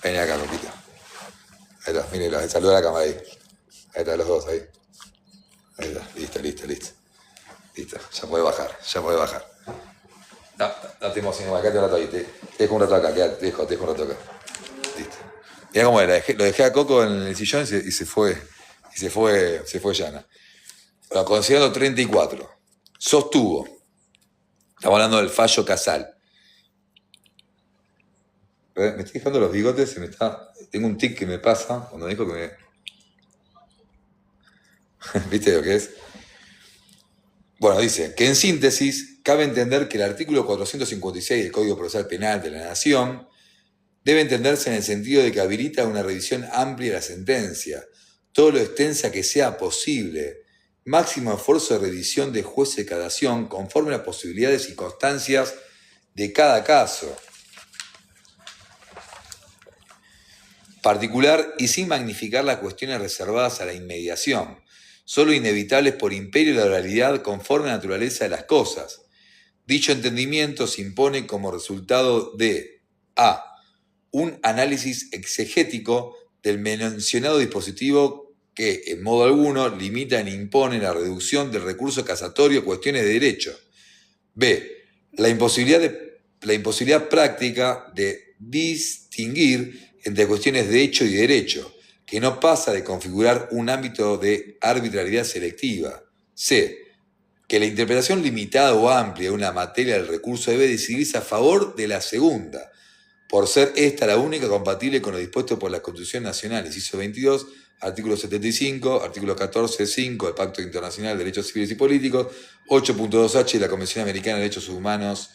Vení acá, Coquito. Ahí está, mírenlo, saluda a la cámara ahí. Ahí está, los dos ahí. Ahí está, listo. Ya puede bajar. No te emociones, acá te un rato ahí. Te dejo un rato acá, te dejo un rato acá. Listo. Mirá cómo era, lo dejé a Coco en el sillón y se fue Yana. Bueno, considerando 34. Sostuvo. Estamos hablando del fallo Casal. Me estoy dejando los bigotes, tengo un tic que me pasa cuando dijo que me... ¿Viste lo que es? Bueno, dice que en síntesis, cabe entender que el artículo 456 del Código Procesal Penal de la Nación debe entenderse en el sentido de que habilita una revisión amplia de la sentencia, todo lo extensa que sea posible, máximo esfuerzo de revisión de juez de cadación conforme a las posibilidades y constancias de cada caso. Particular y sin magnificar las cuestiones reservadas a la inmediación, solo inevitables por imperio de la oralidad conforme a la naturaleza de las cosas. Dicho entendimiento se impone como resultado de a. Un análisis exegético del mencionado dispositivo que, en modo alguno, limita ni impone la reducción del recurso casatorio a cuestiones de derecho. B. La imposibilidad práctica de distinguir entre cuestiones de hecho y derecho, que no pasa de configurar un ámbito de arbitrariedad selectiva. C. Que la interpretación limitada o amplia de una materia del recurso debe decidirse a favor de la segunda, por ser esta la única compatible con lo dispuesto por la Constitución Nacional, inciso 22, artículo 75, artículo 14.5 del Pacto Internacional de Derechos Civiles y Políticos, 8.2h de la Convención Americana de Derechos Humanos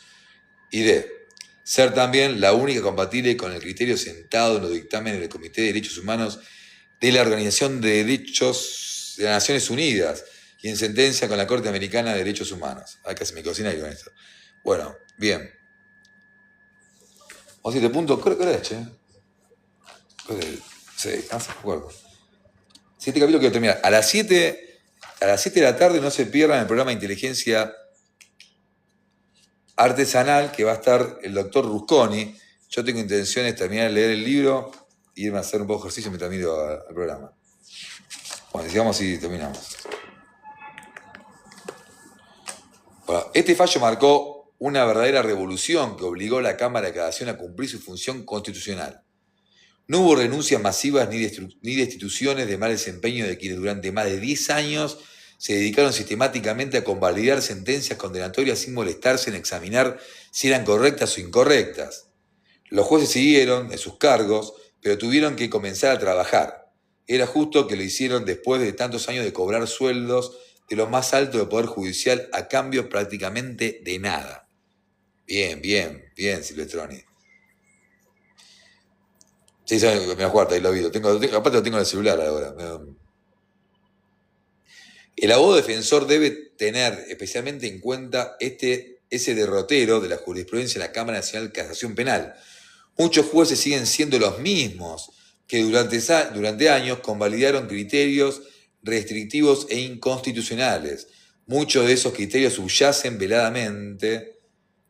y D. Ser también la única compatible con el criterio sentado en los dictámenes del Comité de Derechos Humanos de la Organización de Derechos de las Naciones Unidas y en sentencia con la Corte Americana de Derechos Humanos. Acá se me cocina ahí con esto. Bueno, bien. O 7 puntos, creo que era che. Sí, no se acuerdo. 7 capítulos que terminar. A las 7 de la tarde no se pierdan el programa de Inteligencia Artesanal, que va a estar el doctor Rusconi. Yo tengo intenciones de terminar de leer el libro y irme a hacer un poco de ejercicio mientras miro al programa. Bueno, sigamos y terminamos. Bueno, este fallo marcó una verdadera revolución que obligó a la Cámara de Casación a cumplir su función constitucional. No hubo renuncias masivas ni destituciones de mal desempeño de quienes durante más de 10 años se dedicaron sistemáticamente a convalidar sentencias condenatorias sin molestarse en examinar si eran correctas o incorrectas. Los jueces siguieron en sus cargos, pero tuvieron que comenzar a trabajar. Era justo que lo hicieron después de tantos años de cobrar sueldos de los más altos del Poder Judicial a cambio prácticamente de nada. Bien, Silvestroni. Sí, me acuerdo, ahí lo vi. Aparte lo tengo en el celular ahora. El abogado defensor debe tener especialmente en cuenta ese derrotero de la jurisprudencia en la Cámara Nacional de Casación Penal. Muchos jueces siguen siendo los mismos que durante años convalidaron criterios restrictivos e inconstitucionales. Muchos de esos criterios subyacen veladamente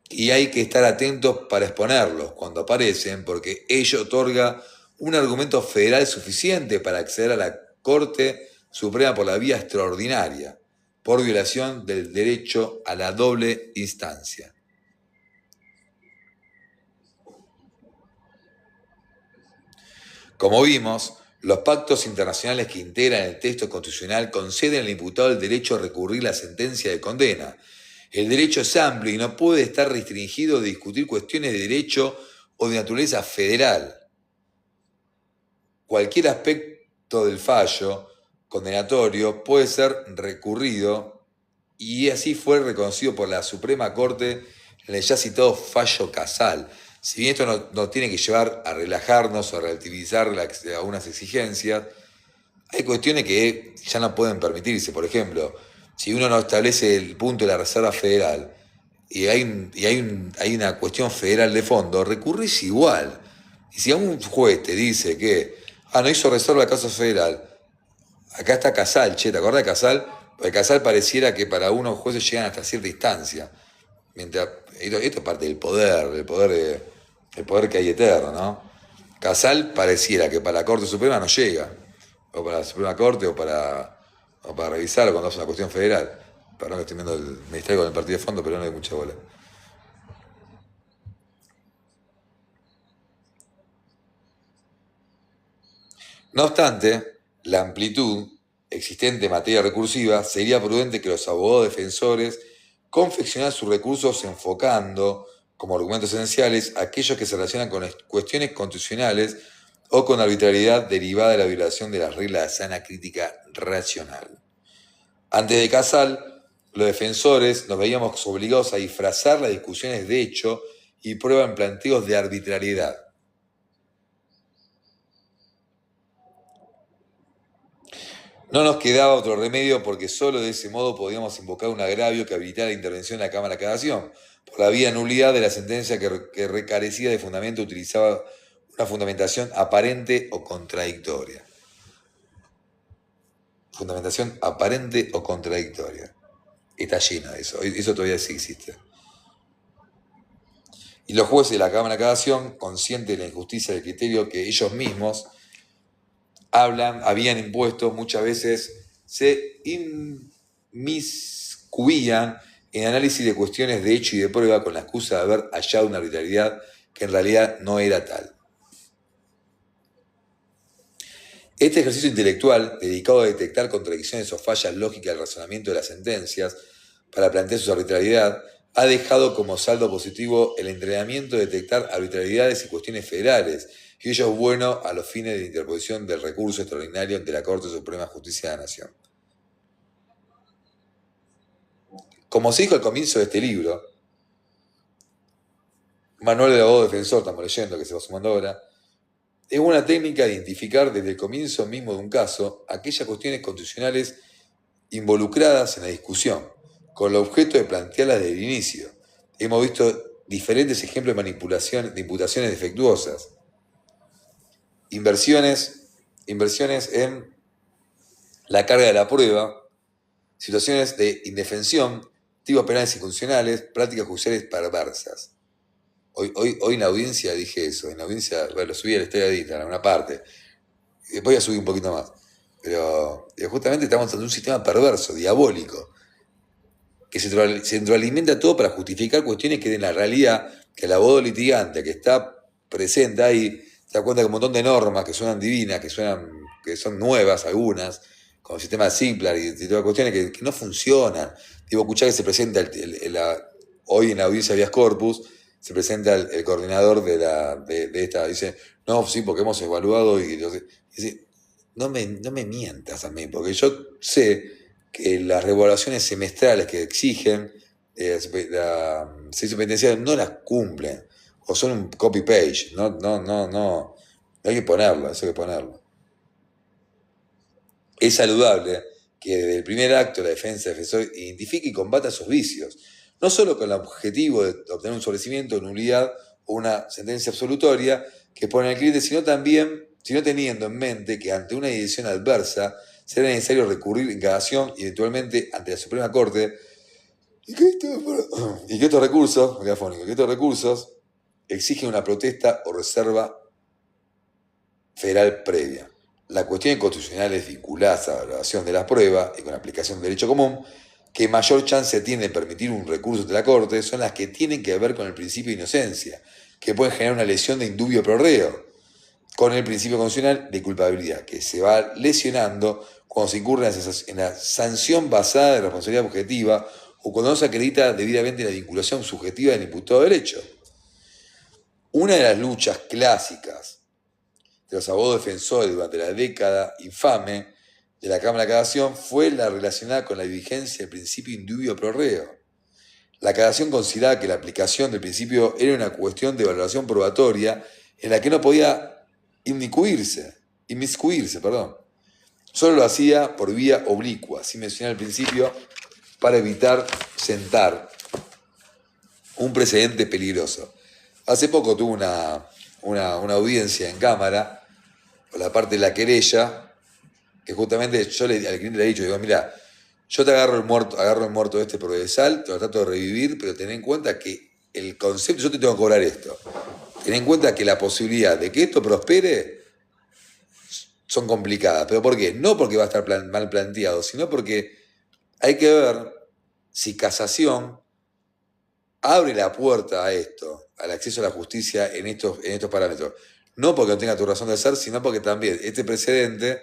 y hay que estar atentos para exponerlos cuando aparecen, porque ello otorga un argumento federal suficiente para acceder a la Corte Suprema por la vía extraordinaria, por violación del derecho a la doble instancia. Como vimos, los pactos internacionales que integran el texto constitucional conceden al imputado el derecho a recurrir la sentencia de condena. El derecho es amplio y no puede estar restringido de discutir cuestiones de derecho o de naturaleza federal. Cualquier aspecto del fallo condenatorio puede ser recurrido y así fue reconocido por la Suprema Corte en el ya citado fallo Casal. Si bien esto nos tiene que llevar a relajarnos o a relativizar algunas exigencias, hay cuestiones que ya no pueden permitirse. Por ejemplo, si uno no establece el punto de la Reserva Federal y hay una cuestión federal de fondo, recurrís igual. Y si a un juez te dice que no hizo reserva de caso federal, acá está Casal, ¿te acordás de Casal? Porque Casal pareciera que para unos jueces llegan hasta cierta instancia. Mientras, esto es parte del poder, el poder que hay eterno, ¿no? Casal pareciera que para la Corte Suprema no llega, o para la Suprema Corte, o para revisarlo cuando es una cuestión federal. Perdón que estoy viendo me distraigo con el partido de fondo, pero no hay mucha bola. No obstante, la amplitud existente en materia recursiva, sería prudente que los abogados defensores confeccionaran sus recursos enfocando como argumentos esenciales aquellos que se relacionan con cuestiones constitucionales o con arbitrariedad derivada de la violación de las reglas de sana crítica racional. Antes de Casal, los defensores nos veíamos obligados a disfrazar las discusiones de hecho y prueba en planteos de arbitrariedad. No nos quedaba otro remedio porque solo de ese modo podíamos invocar un agravio que habilitara la intervención en la Cámara de Casación. Por la vía nulidad de la sentencia que recarecía de fundamento utilizaba una fundamentación aparente o contradictoria. Fundamentación aparente o contradictoria. Está llena de eso. Eso todavía sí existe. Y los jueces de la Cámara de Casación, conscientes de la injusticia del criterio que ellos mismos habían impuesto, muchas veces se inmiscuían en análisis de cuestiones de hecho y de prueba con la excusa de haber hallado una arbitrariedad que en realidad no era tal. Este ejercicio intelectual, dedicado a detectar contradicciones o fallas lógicas del razonamiento de las sentencias para plantear su arbitrariedad, ha dejado como saldo positivo el entrenamiento de detectar arbitrariedades y cuestiones federales, y ello es bueno a los fines de interposición del recurso extraordinario ante la Corte Suprema de Justicia de la Nación. Como se dijo al comienzo de este libro, Manual del Abogado Defensor, estamos leyendo, que se va sumando ahora, es una técnica de identificar desde el comienzo mismo de un caso aquellas cuestiones constitucionales involucradas en la discusión, con el objeto de plantearlas desde el inicio. Hemos visto diferentes ejemplos de manipulación, de imputaciones defectuosas, inversiones en la carga de la prueba, situaciones de indefensión, tipos penales inconstitucionales, prácticas judiciales perversas. Hoy en la audiencia dije eso, en la audiencia, lo subí a la historia de Instagram, una parte, y después voy a subir un poquito más. Pero justamente estamos en un sistema perverso, diabólico, que se centroalimenta todo para justificar cuestiones que en la realidad, que el abogado litigante que está presente ahí, se da cuenta que un montón de normas que suenan divinas, que son nuevas algunas, con sistemas Ziegler y todas cuestiones que no funcionan. Digo, escuchar que se presenta hoy en la audiencia de Habeas Corpus, se presenta el coordinador de esta, dice, no, sí, porque hemos evaluado y dice, no me mientas a mí, porque yo sé que las revaluaciones semestrales que exigen la servicio penitenciario no las cumplen, o son un copy-page, no, hay que ponerlo, eso hay que ponerlo. Es saludable que desde el primer acto la defensa del defensor identifique y combata sus vicios, no solo con el objetivo de obtener un sobrecimiento, nulidad o una sentencia absolutoria que pone al cliente, sino teniendo en mente que ante una decisión adversa será necesario recurrir en cagación y eventualmente ante la Suprema Corte y que estos recursos exigen una protesta o reserva federal previa. Las cuestiones constitucionales vinculadas a la valoración de la prueba y con la aplicación del derecho común, que mayor chance tiene de permitir un recurso de la Corte, son las que tienen que ver con el principio de inocencia, que pueden generar una lesión de indubio pro reo, con el principio constitucional de culpabilidad, que se va lesionando cuando se incurre en la sanción basada en responsabilidad objetiva o cuando no se acredita debidamente la vinculación subjetiva del imputado de derecho. Una de las luchas clásicas de los abogados defensores durante la década infame de la Cámara de Casación fue la relacionada con la vigencia del principio indubio pro reo. La Casación consideraba que la aplicación del principio era una cuestión de valoración probatoria en la que no podía inmiscuirse. Solo lo hacía por vía oblicua, sin mencionar el principio, para evitar sentar un precedente peligroso. Hace poco tuve una audiencia en cámara por la parte de la querella, que justamente yo al cliente le he dicho, digo, mira, yo te agarro el muerto este procesal, te lo trato de revivir, pero ten en cuenta que el concepto, yo te tengo que cobrar esto. Ten en cuenta que la posibilidad de que esto prospere son complicadas. ¿Pero por qué? No porque va a estar mal planteado, sino porque hay que ver si Casación abre la puerta a esto, al acceso a la justicia en estos parámetros. No porque no tenga tu razón de ser, sino porque también este precedente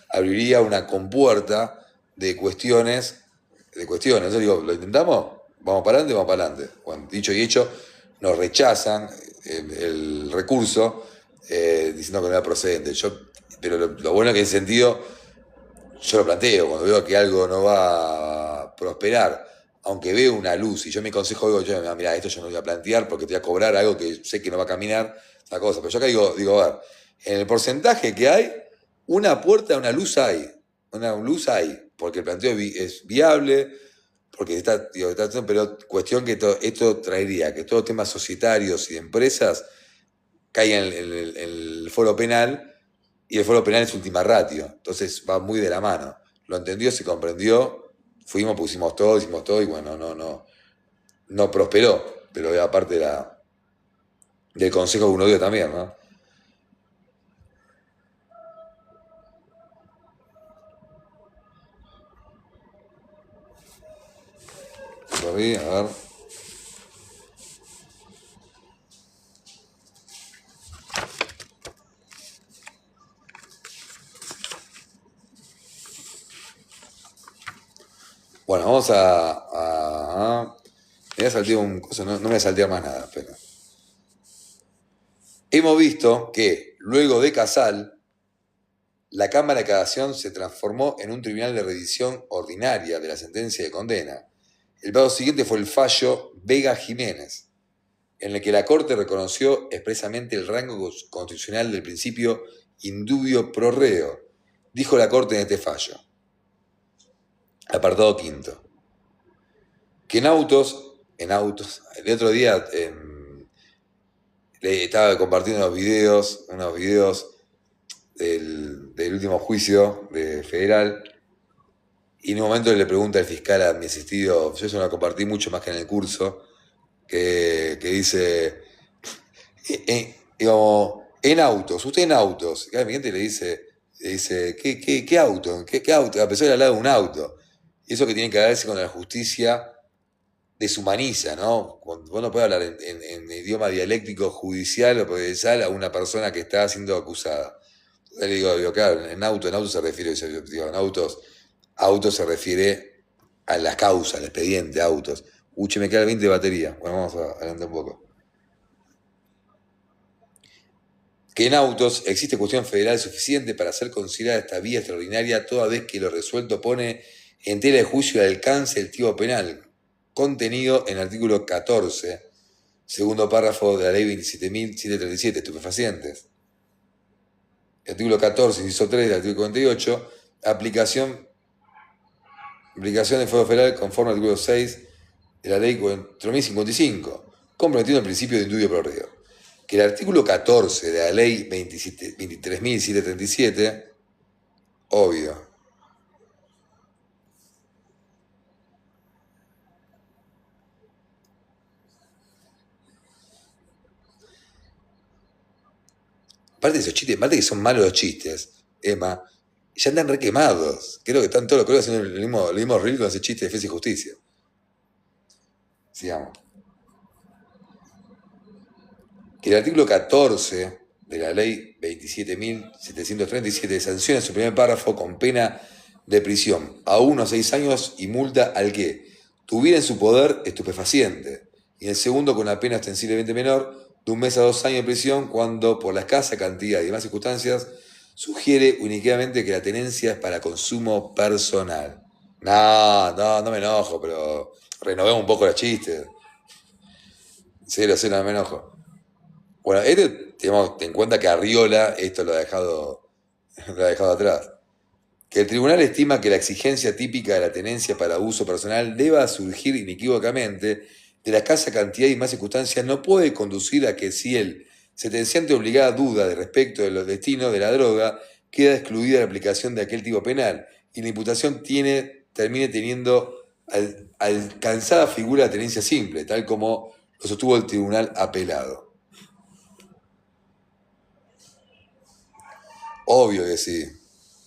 abriría una compuerta de cuestiones. Yo digo, ¿lo intentamos? Vamos para adelante. Bueno, dicho y hecho, nos rechazan el recurso diciendo que no era procedente. Pero lo bueno es que en ese sentido yo lo planteo, cuando veo que algo no va a prosperar, aunque veo una luz y yo me consejo, digo, mira, esto yo no voy a plantear porque te voy a cobrar algo que sé que no va a caminar, esa cosa. Pero yo acá digo, a ver, en el porcentaje que hay, una puerta, una luz hay, porque el planteo es viable, porque pero cuestión que esto traería que todos los temas societarios y de empresas caigan en el foro penal, y el foro penal es última ratio, entonces va muy de la mano. Lo entendió, se comprendió, pusimos todo, hicimos todo y bueno, no prosperó, pero aparte del consejo que uno dio también, ¿no? Lo vi, a ver. Bueno, vamos me voy a saltear un cosa, no me voy a saltear más nada, pero. Hemos visto que luego de Casal, la Cámara de Casación se transformó en un tribunal de revisión ordinaria de la sentencia de condena. El paso siguiente fue el fallo Vega Jiménez, en el que la Corte reconoció expresamente el rango constitucional del principio indubio pro reo. Dijo la Corte en este fallo, apartado quinto, que el otro día le estaba compartiendo unos videos del último juicio federal, y en un momento le pregunta el fiscal a mi asistido, yo eso lo compartí mucho más que en el curso, que dice, en autos, usted en autos, y mi gente le dice, ¿qué auto? ¿Qué auto? Empezó a hablar de un auto. Y eso que tiene que verse con la justicia deshumaniza, ¿no? Vos no podés hablar en idioma dialéctico judicial o procesal a una persona que está siendo acusada. Le digo, claro, en auto se refiere, digo, en autos se refiere a la causa, al expediente, autos. Uche, me queda el 20 de batería. Bueno, vamos a adelantar un poco. Que en autos existe cuestión federal suficiente para ser considerada esta vía extraordinaria toda vez que lo resuelto pone en tela de juicio el alcance del tipo penal, contenido en el artículo 14, segundo párrafo de la ley 27.737, estupefacientes. El artículo 14, inciso 3 del artículo 48, aplicación de fuego federal conforme al artículo 6 de la ley 4.055, comprometiendo el principio de indubio pro reo. Que el artículo 14 de la ley 23.737, obvio. Aparte de esos chistes, aparte que son malos los chistes, Emma, ya andan requemados. Creo que están todos los colegas haciendo el mismo reel con ese chiste de Defensa y Justicia. Sigamos. Que el artículo 14 de la ley 27.737 sanciona su primer párrafo con pena de prisión a 1 a 6 años y multa al que tuviera en su poder estupefaciente, y el segundo con una pena ostensiblemente menor de 1 mes a 2 años de prisión cuando, por la escasa cantidad y demás circunstancias, sugiere únicamente que la tenencia es para consumo personal. No me enojo, pero renovemos un poco los chistes. Cero, no me enojo. Bueno, tenemos en cuenta que Arriola esto lo ha dejado atrás. Que el tribunal estima que la exigencia típica de la tenencia para uso personal deba surgir inequívocamente de la escasa cantidad y más circunstancias no puede conducir a que si el sentenciante obligada duda de respecto de los destinos de la droga queda excluida la aplicación de aquel tipo penal y la imputación termine teniendo alcanzada figura de tenencia simple, tal como lo sostuvo el tribunal apelado. Obvio que sí.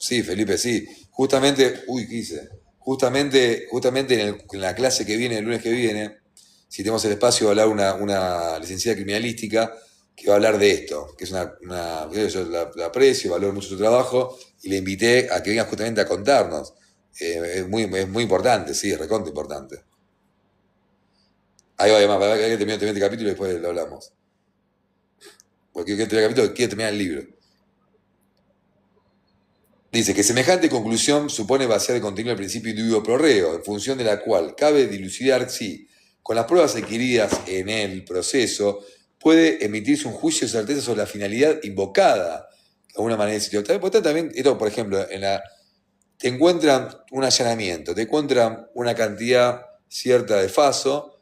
Sí, Felipe, sí. Justamente, ¿qué hice? Justamente en la clase que viene, el lunes que viene, si tenemos el espacio, va a hablar una licenciada criminalística que va a hablar de esto, que es yo la aprecio, valoro mucho su trabajo, y le invité a que venga justamente a contarnos. Es muy importante, sí, es recontra importante. Ahí va, además, para que termine este capítulo y después lo hablamos. Porque quiero terminar el libro. Dice que semejante conclusión supone vaciar de contenido el principio indubio pro reo, en función de la cual cabe dilucidar si, con las pruebas adquiridas en el proceso, puede emitirse un juicio de certeza sobre la finalidad invocada de alguna manera de sitio. También, esto, por ejemplo, te encuentran un allanamiento, te encuentran una cantidad cierta de faso,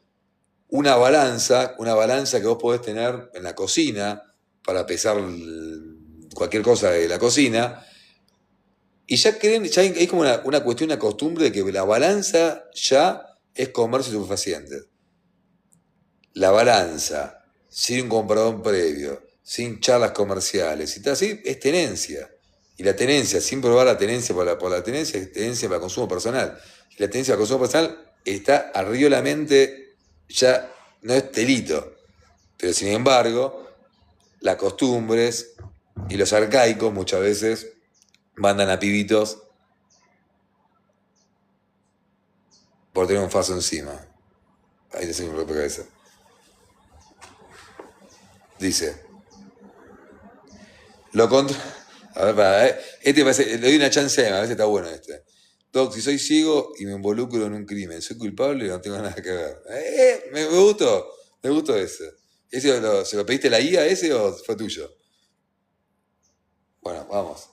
una balanza que vos podés tener en la cocina para pesar cualquier cosa de la cocina. Y ya hay como una cuestión, una costumbre de que la balanza ya es comercio de estupefacientes. La balanza, sin un comprador previo, sin charlas comerciales y tal así, es tenencia. Y la tenencia, sin probar la tenencia por la tenencia, es tenencia para consumo personal. Y la tenencia para consumo personal está arriolamente, ya no es delito. Pero sin embargo, las costumbres y los arcaicos muchas veces mandan a pibitos por tener un faso encima. Ahí te saco un rompecabezas. Dice. Lo contra. A ver, este parece. Le doy una chance a veces está bueno este. Doc, si soy ciego y me involucro en un crimen, ¿soy culpable y no tengo nada que ver? Me gustó. Me gustó ese. ¿Se lo pediste la IA ese o fue tuyo? Bueno, vamos.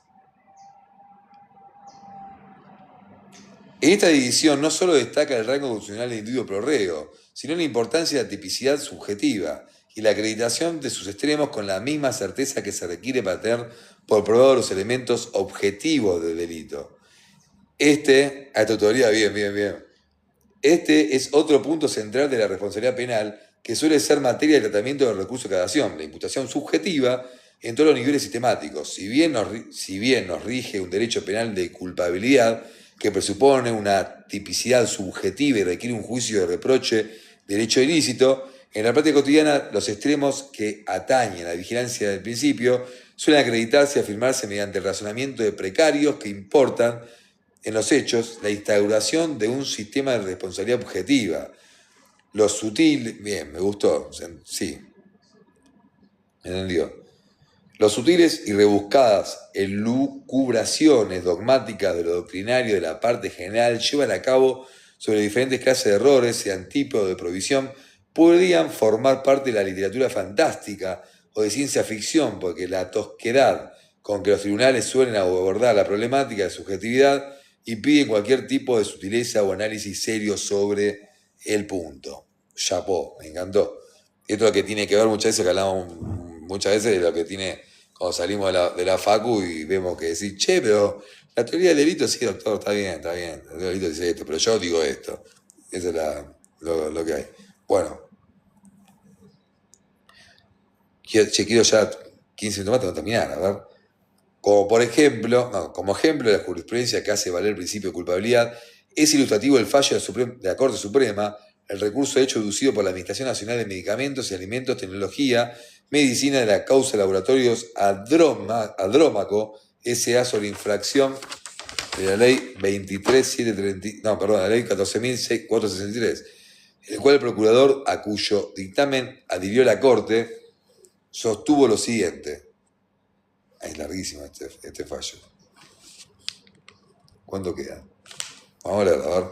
En esta división no solo destaca el rango constitucional del individuo pro reo, sino la importancia de la tipicidad subjetiva y la acreditación de sus extremos con la misma certeza que se requiere para tener por probado los elementos objetivos del delito. A esta autoría, bien. Este es otro punto central de la responsabilidad penal que suele ser materia de tratamiento del recurso de cadación, la imputación subjetiva en todos los niveles sistemáticos. Si bien nos rige un derecho penal de culpabilidad, que presupone una tipicidad subjetiva y requiere un juicio de reproche del hecho ilícito, En la práctica cotidiana, los extremos que atañen a la vigilancia del principio suelen acreditarse y afirmarse mediante el razonamiento de precarios que importan en los hechos la instauración de un sistema de responsabilidad objetiva. Lo sutil, bien, me gustó, sí, me entendió. Los sutiles y rebuscadas elucubraciones dogmáticas de lo doctrinario de la parte general llevan a cabo sobre diferentes clases de errores y antípodos de provisión podrían formar parte de la literatura fantástica o de ciencia ficción, porque la tosquedad con que los tribunales suelen abordar la problemática de subjetividad impide cualquier tipo de sutileza o análisis serio sobre el punto. Chapó, me encantó. Esto es lo que tiene que ver muchas veces, que hablamos muchas veces de lo que tiene cuando salimos de la facu y vemos que decir, che, pero la teoría del delito, sí, doctor, está bien, la teoría del delito dice esto, pero yo digo esto. Eso es lo que hay. Bueno, quiero ya 15 minutos más, tengo que terminar, a ver. Como ejemplo de la jurisprudencia que hace valer el principio de culpabilidad, es ilustrativo el fallo de la Corte Suprema, el recurso hecho deducido por la Administración Nacional de Medicamentos y Alimentos, Tecnología, Medicina de la causa Laboratorios Adrómaco S.A. sobre infracción de la ley 23.730, la ley 14.463, el cual el procurador, a cuyo dictamen adhirió la Corte, sostuvo lo siguiente. Es larguísimo este fallo. ¿Cuánto queda? Vamos a ver.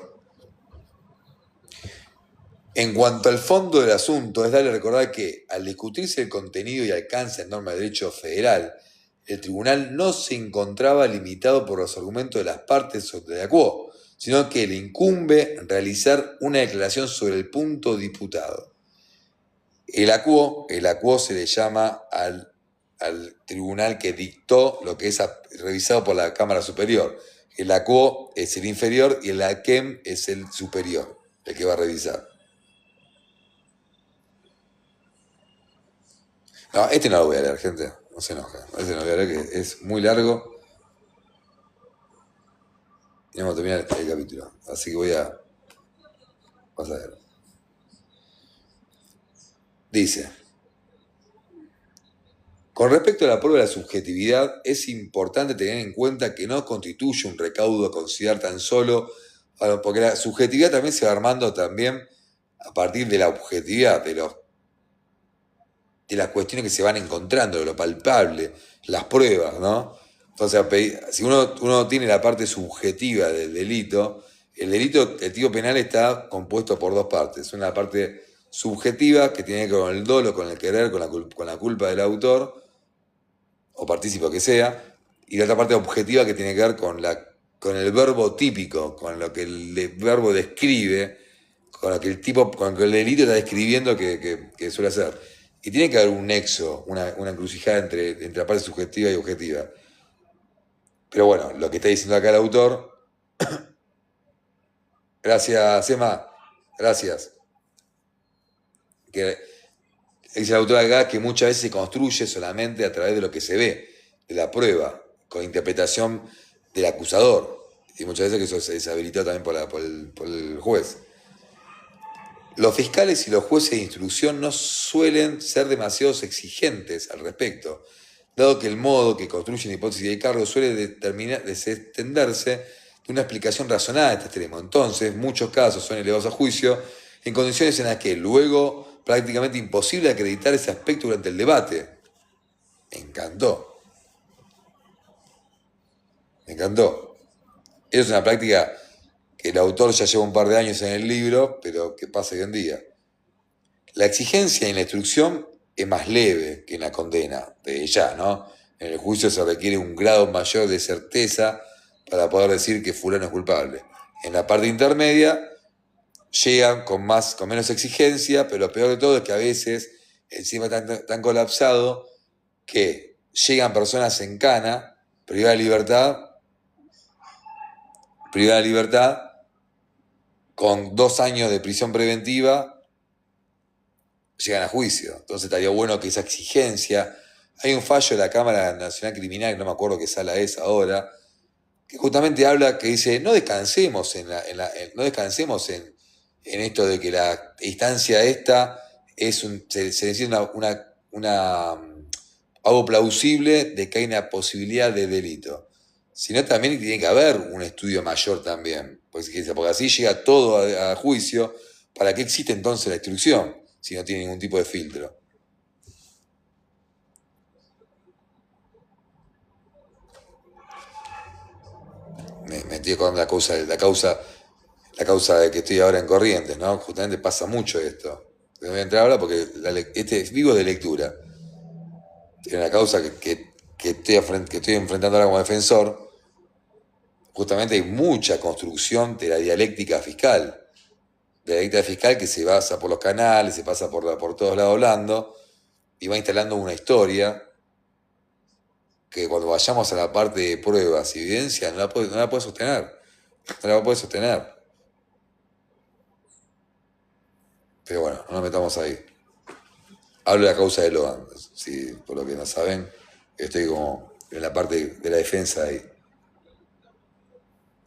En cuanto al fondo del asunto, es darle a recordar que, al discutirse el contenido y alcance en norma de derecho federal, el tribunal no se encontraba limitado por los argumentos de las partes sobre la quo, sino que le incumbe realizar una declaración sobre el punto disputado. El acuo se le llama al tribunal que dictó lo que es revisado por la Cámara Superior. El acuo es el inferior y el aquem es el superior, el que va a revisar. No, este no lo voy a leer, gente. No se enoja. Este no lo voy a leer, que es muy largo. Y vamos a terminar el capítulo. Así que voy a ver. Dice: con respecto a la prueba de la subjetividad, es importante tener en cuenta que no constituye un recaudo a considerar tan solo, porque la subjetividad también se va armando también a partir de la objetividad, de las cuestiones que se van encontrando, de lo palpable, las pruebas, ¿no? Entonces, si uno tiene la parte subjetiva del delito, el tipo penal está compuesto por dos partes. Una parte subjetiva, que tiene que ver con el dolo, con el querer, con la culpa del autor, o partícipe que sea, y la otra parte objetiva, que tiene que ver con el verbo típico, con lo que el verbo describe, con lo que el delito está describiendo que suele hacer. Y tiene que haber un nexo, una encrucijada entre la parte subjetiva y objetiva. Pero bueno, lo que está diciendo acá el autor... Gracias, Emma. Gracias. Que dice el autor acá que muchas veces se construye solamente a través de lo que se ve, de la prueba, con interpretación del acusador. Y muchas veces que eso se deshabilitó también por el juez. Los fiscales y los jueces de instrucción no suelen ser demasiado exigentes al respecto, dado que el modo que construyen la hipótesis de cargo suele desentenderse de una explicación razonada de este extremo. Entonces, muchos casos son elevados a juicio en condiciones en las que luego prácticamente imposible acreditar ese aspecto durante el debate. Me encantó. Es una práctica que el autor ya lleva un par de años en el libro, pero que pasa hoy en día. La exigencia en la instrucción es más leve que en la condena, de ya, ¿no? En el juicio se requiere un grado mayor de certeza para poder decir que fulano es culpable. En la parte intermedia llegan con menos exigencia, pero lo peor de todo es que a veces encima tan colapsado que llegan personas en cana, privada de libertad, con 2 años de prisión preventiva, llegan a juicio. Entonces estaría bueno que esa exigencia... Hay un fallo de la Cámara Nacional Criminal, que no me acuerdo qué sala es ahora, que justamente habla, que dice, no descansemos en esto de que la instancia esta se necesita algo plausible de que hay una posibilidad de delito. Sino también tiene que haber un estudio mayor también, porque así llega todo a juicio. ¿Para qué existe entonces la instrucción si no tiene ningún tipo de filtro? Me estoy con la causa de que estoy ahora en Corrientes, ¿no? Justamente pasa mucho esto. No voy a entrar ahora porque este es vivo de lectura. Tiene una causa que estoy enfrentando ahora como defensor. Justamente hay mucha construcción de la dialéctica fiscal. De la dialéctica fiscal que se basa por los canales, se pasa por todos lados hablando y va instalando una historia que cuando vayamos a la parte de pruebas y evidencia no la puede sostener. No la puede sostener. Pero bueno, no nos metamos ahí. Hablo de la causa de Logan. Si por lo que no saben, estoy como en la parte de la defensa ahí.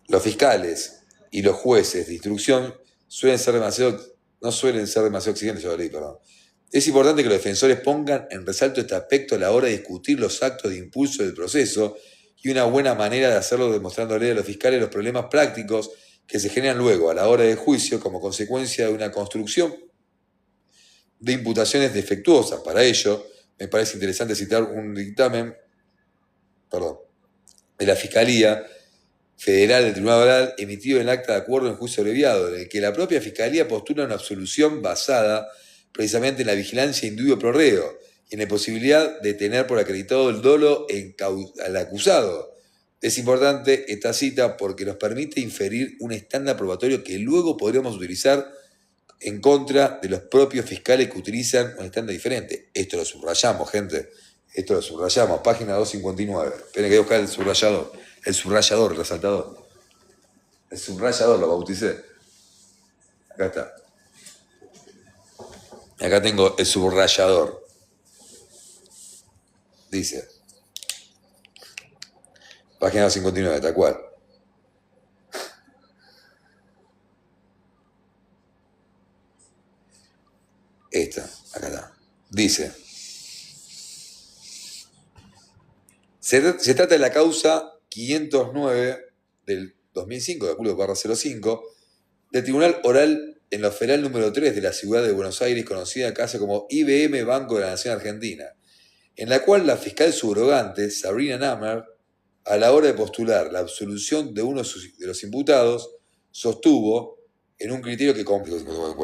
Los fiscales y los jueces de instrucción no suelen ser demasiado exigentes, yo lo leí, perdón. Es importante que los defensores pongan en resalto este aspecto a la hora de discutir los actos de impulso del proceso y una buena manera de hacerlo demostrándole a los fiscales los problemas prácticos que se generan luego a la hora del juicio como consecuencia de una construcción de imputaciones defectuosas. Para ello, me parece interesante citar un dictamen de la Fiscalía Federal del Tribunal Oral emitido en el acta de acuerdo en juicio abreviado, en el que la propia Fiscalía postula una absolución basada precisamente en la vigilancia indubio pro reo y en la posibilidad de tener por acreditado el dolo al acusado. Es importante esta cita porque nos permite inferir un estándar probatorio que luego podríamos utilizar en contra de los propios fiscales que utilizan un estándar diferente. Esto lo subrayamos, gente. Esto lo subrayamos. Página 259. Esperen que voy a buscar el subrayador. El subrayador, el resaltador. El subrayador lo bauticé. Acá está. Acá tengo el subrayador. Dice. Página 259, tal cual. Esta, acá está. Dice. Se trata de la causa 509 del 2005, de acuerdo barra 05, del Tribunal Oral en la Federal número 3 de la ciudad de Buenos Aires, conocida acá como IBM Banco de la Nación Argentina, en la cual la fiscal subrogante, Sabrina Namer, a la hora de postular la absolución de uno de los imputados, sostuvo, en un criterio que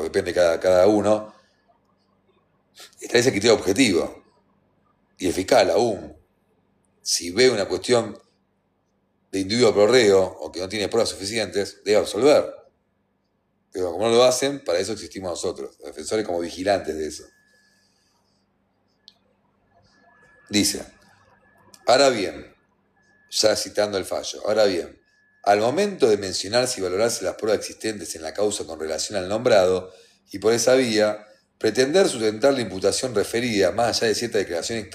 depende de cada uno, establece criterio objetivo. Y el fiscal aún, si ve una cuestión de indubio pro reo o que no tiene pruebas suficientes, debe absolver. Pero como no lo hacen, para eso existimos nosotros, los defensores como vigilantes de eso. Dice, ahora bien, ya citando el fallo, ahora bien, al momento de mencionarse y valorarse las pruebas existentes en la causa con relación al nombrado, y por esa vía, pretender sustentar la imputación referida, más allá de ciertas declaraciones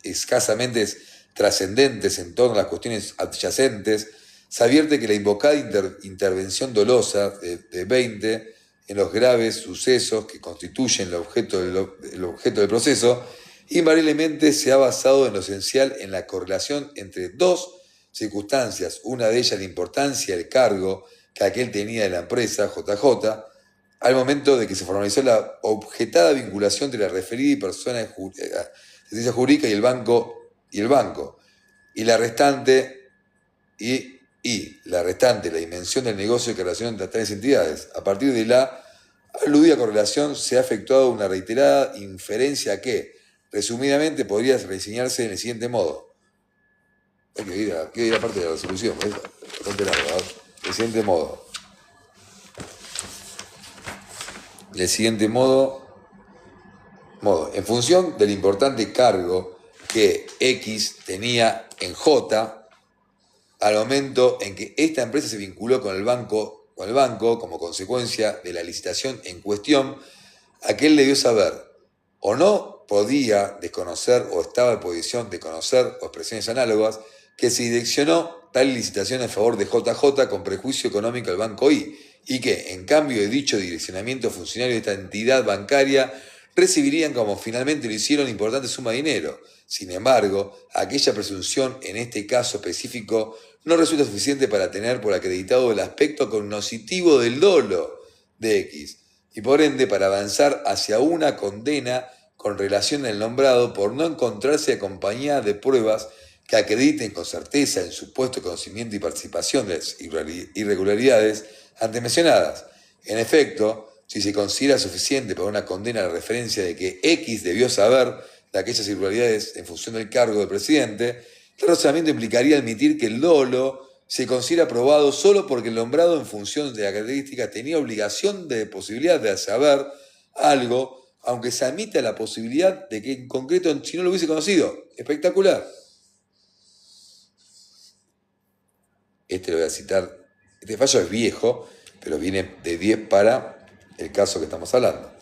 escasamente trascendentes en torno a las cuestiones adyacentes, se advierte que la invocada intervención dolosa de 20 en los graves sucesos que constituyen el objeto del proceso, invariablemente se ha basado en lo esencial en la correlación entre dos circunstancias, una de ellas la importancia del cargo que aquel tenía de la empresa, JJ, al momento de que se formalizó la objetada vinculación entre la referida y persona de asistencia jurídica y el banco, y la restante, la dimensión del negocio que relaciona entre tales entidades. A partir de la aludida correlación se ha efectuado una reiterada inferencia que, resumidamente, podría reseñarse en el siguiente modo. Hay que ir a parte de la resolución, es bastante larga, ¿verdad? El siguiente modo. Del siguiente modo, en función del importante cargo que X tenía en J, al momento en que esta empresa se vinculó con el banco como consecuencia de la licitación en cuestión, aquel debió saber o no podía desconocer o estaba en posición de conocer o expresiones análogas que se direccionó tal licitación en favor de JJ con prejuicio económico al banco I, y que, en cambio de dicho direccionamiento funcionario de esta entidad bancaria, recibirían, como finalmente lo hicieron, importante suma de dinero. Sin embargo, aquella presunción en este caso específico no resulta suficiente para tener por acreditado el aspecto cognoscitivo del dolo de X, y por ende para avanzar hacia una condena con relación al nombrado por no encontrarse acompañada de pruebas que acrediten con certeza el supuesto conocimiento y participación de las irregularidades antes mencionadas. En efecto, si se considera suficiente para una condena la referencia de que X debió saber de aquellas irregularidades en función del cargo del presidente, el razonamiento implicaría admitir que el dolo se considera aprobado solo porque el nombrado en función de la característica tenía obligación de posibilidad de saber algo, aunque se admita la posibilidad de que en concreto si no lo hubiese conocido. Espectacular. Este lo voy a citar. Este fallo es viejo, pero viene de 10 para el caso que estamos hablando.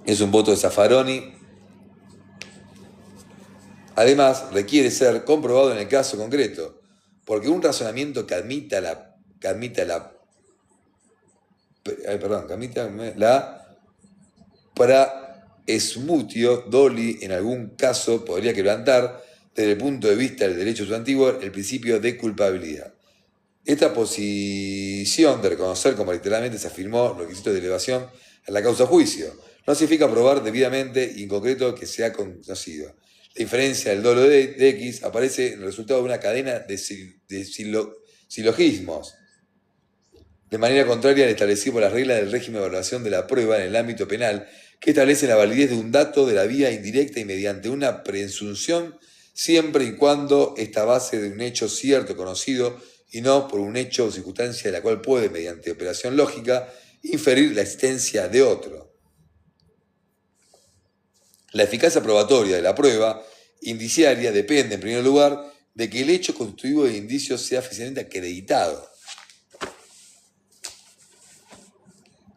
Es un voto de Zaffaroni. Además, requiere ser comprobado en el caso concreto, porque un razonamiento que admita la praesmutio doli en algún caso podría quebrantar, desde el punto de vista del derecho sustantivo, el principio de culpabilidad. Esta posición de reconocer como literalmente se afirmó los requisitos de elevación a la causa juicio no significa probar debidamente y en concreto que sea conocido. La inferencia del dolo de X aparece en el resultado de una cadena de silogismos, de manera contraria al establecido por las reglas del régimen de evaluación de la prueba en el ámbito penal, que establece la validez de un dato de la vía indirecta y mediante una presunción, siempre y cuando esta base de un hecho cierto, conocido, y no por un hecho o circunstancia de la cual puede, mediante operación lógica, inferir la existencia de otro. La eficacia probatoria de la prueba indiciaria depende, en primer lugar, de que el hecho constitutivo de indicios sea oficialmente acreditado.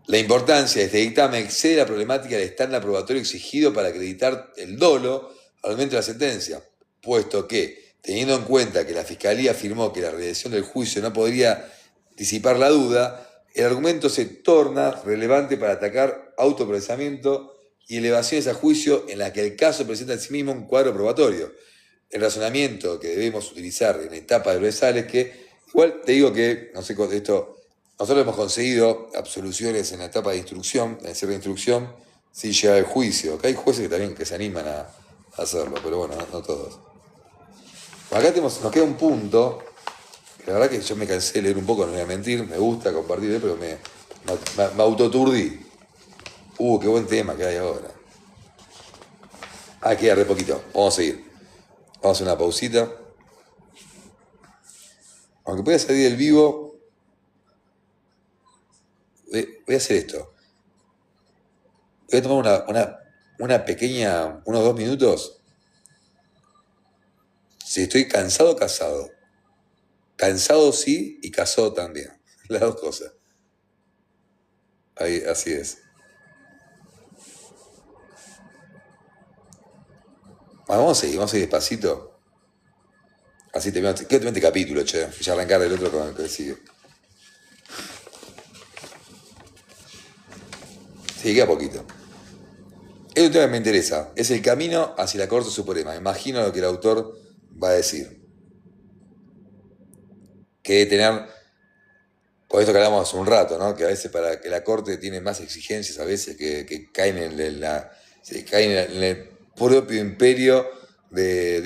La importancia de este dictamen excede la problemática del estándar probatorio exigido para acreditar el dolo al momento de la sentencia, puesto que, teniendo en cuenta que la Fiscalía afirmó que la realización del juicio no podría disipar la duda, el argumento se torna relevante para atacar autoprocesamiento y elevaciones a juicio en las que el caso presenta en sí mismo un cuadro probatorio. El razonamiento que debemos utilizar en etapas procesales que, igual te digo que, no sé con esto, nosotros hemos conseguido absoluciones en la etapa de instrucción, en el cierre de instrucción, sin llegar al juicio. Acá hay jueces que también que se animan a hacerlo, pero bueno, no todos. Acá nos queda un punto, que la verdad que yo me cansé de leer un poco, no voy a mentir, me gusta compartir, pero me autoturdí. Qué buen tema que hay ahora. Queda re poquito, vamos a seguir. Vamos a hacer una pausita. Aunque pueda salir del vivo, voy a hacer esto. Voy a tomar una pequeña, unos 2 minutos. Si estoy cansado o casado. Cansado sí y casado también. Las dos cosas. Ahí, así es. Vamos a seguir despacito. Así terminamos. Quédate este capítulo, che. Ya arrancar el otro con el que sigue. Sí, queda poquito. Es un tema que me interesa. Es el camino hacia la Corte Suprema. Me imagino lo que el autor va a decir. Que debe tener, por esto que hablamos hace un rato, ¿no? Que a veces para que la Corte tiene más exigencias a veces que caen en el propio imperio de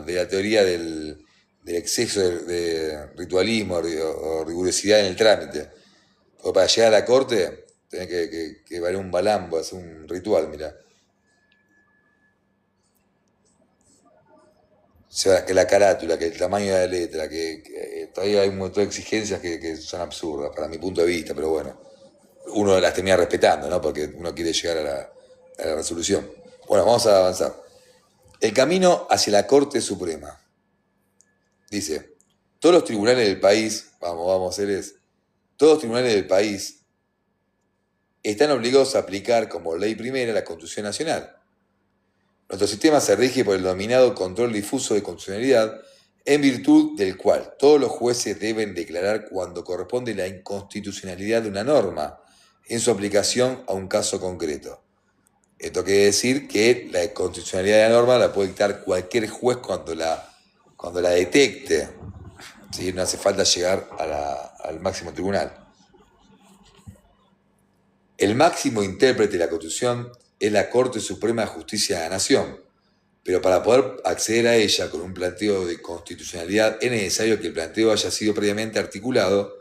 la teoría del exceso de ritualismo o rigurosidad en el trámite. Porque para llegar a la Corte tenés que valer un balambo, hacer un ritual, mirá. O sea, que la carátula, que el tamaño de la letra, que todavía hay un montón de exigencias que son absurdas para mi punto de vista, pero bueno, uno las termina respetando, ¿no? Porque uno quiere llegar a la resolución. Bueno, vamos a avanzar. El camino hacia la Corte Suprema. Dice, todos los tribunales del país, vamos, seres, todos los tribunales del país están obligados a aplicar como ley primera la Constitución Nacional. Nuestro sistema se rige por el denominado control difuso de constitucionalidad, en virtud del cual todos los jueces deben declarar cuando corresponde la inconstitucionalidad de una norma, en su aplicación a un caso concreto. Esto quiere decir que la constitucionalidad de la norma la puede dictar cualquier juez cuando la detecte. ¿Sí? No hace falta llegar al máximo tribunal. El máximo intérprete de la Constitución es la Corte Suprema de Justicia de la Nación, pero para poder acceder a ella con un planteo de constitucionalidad es necesario que el planteo haya sido previamente articulado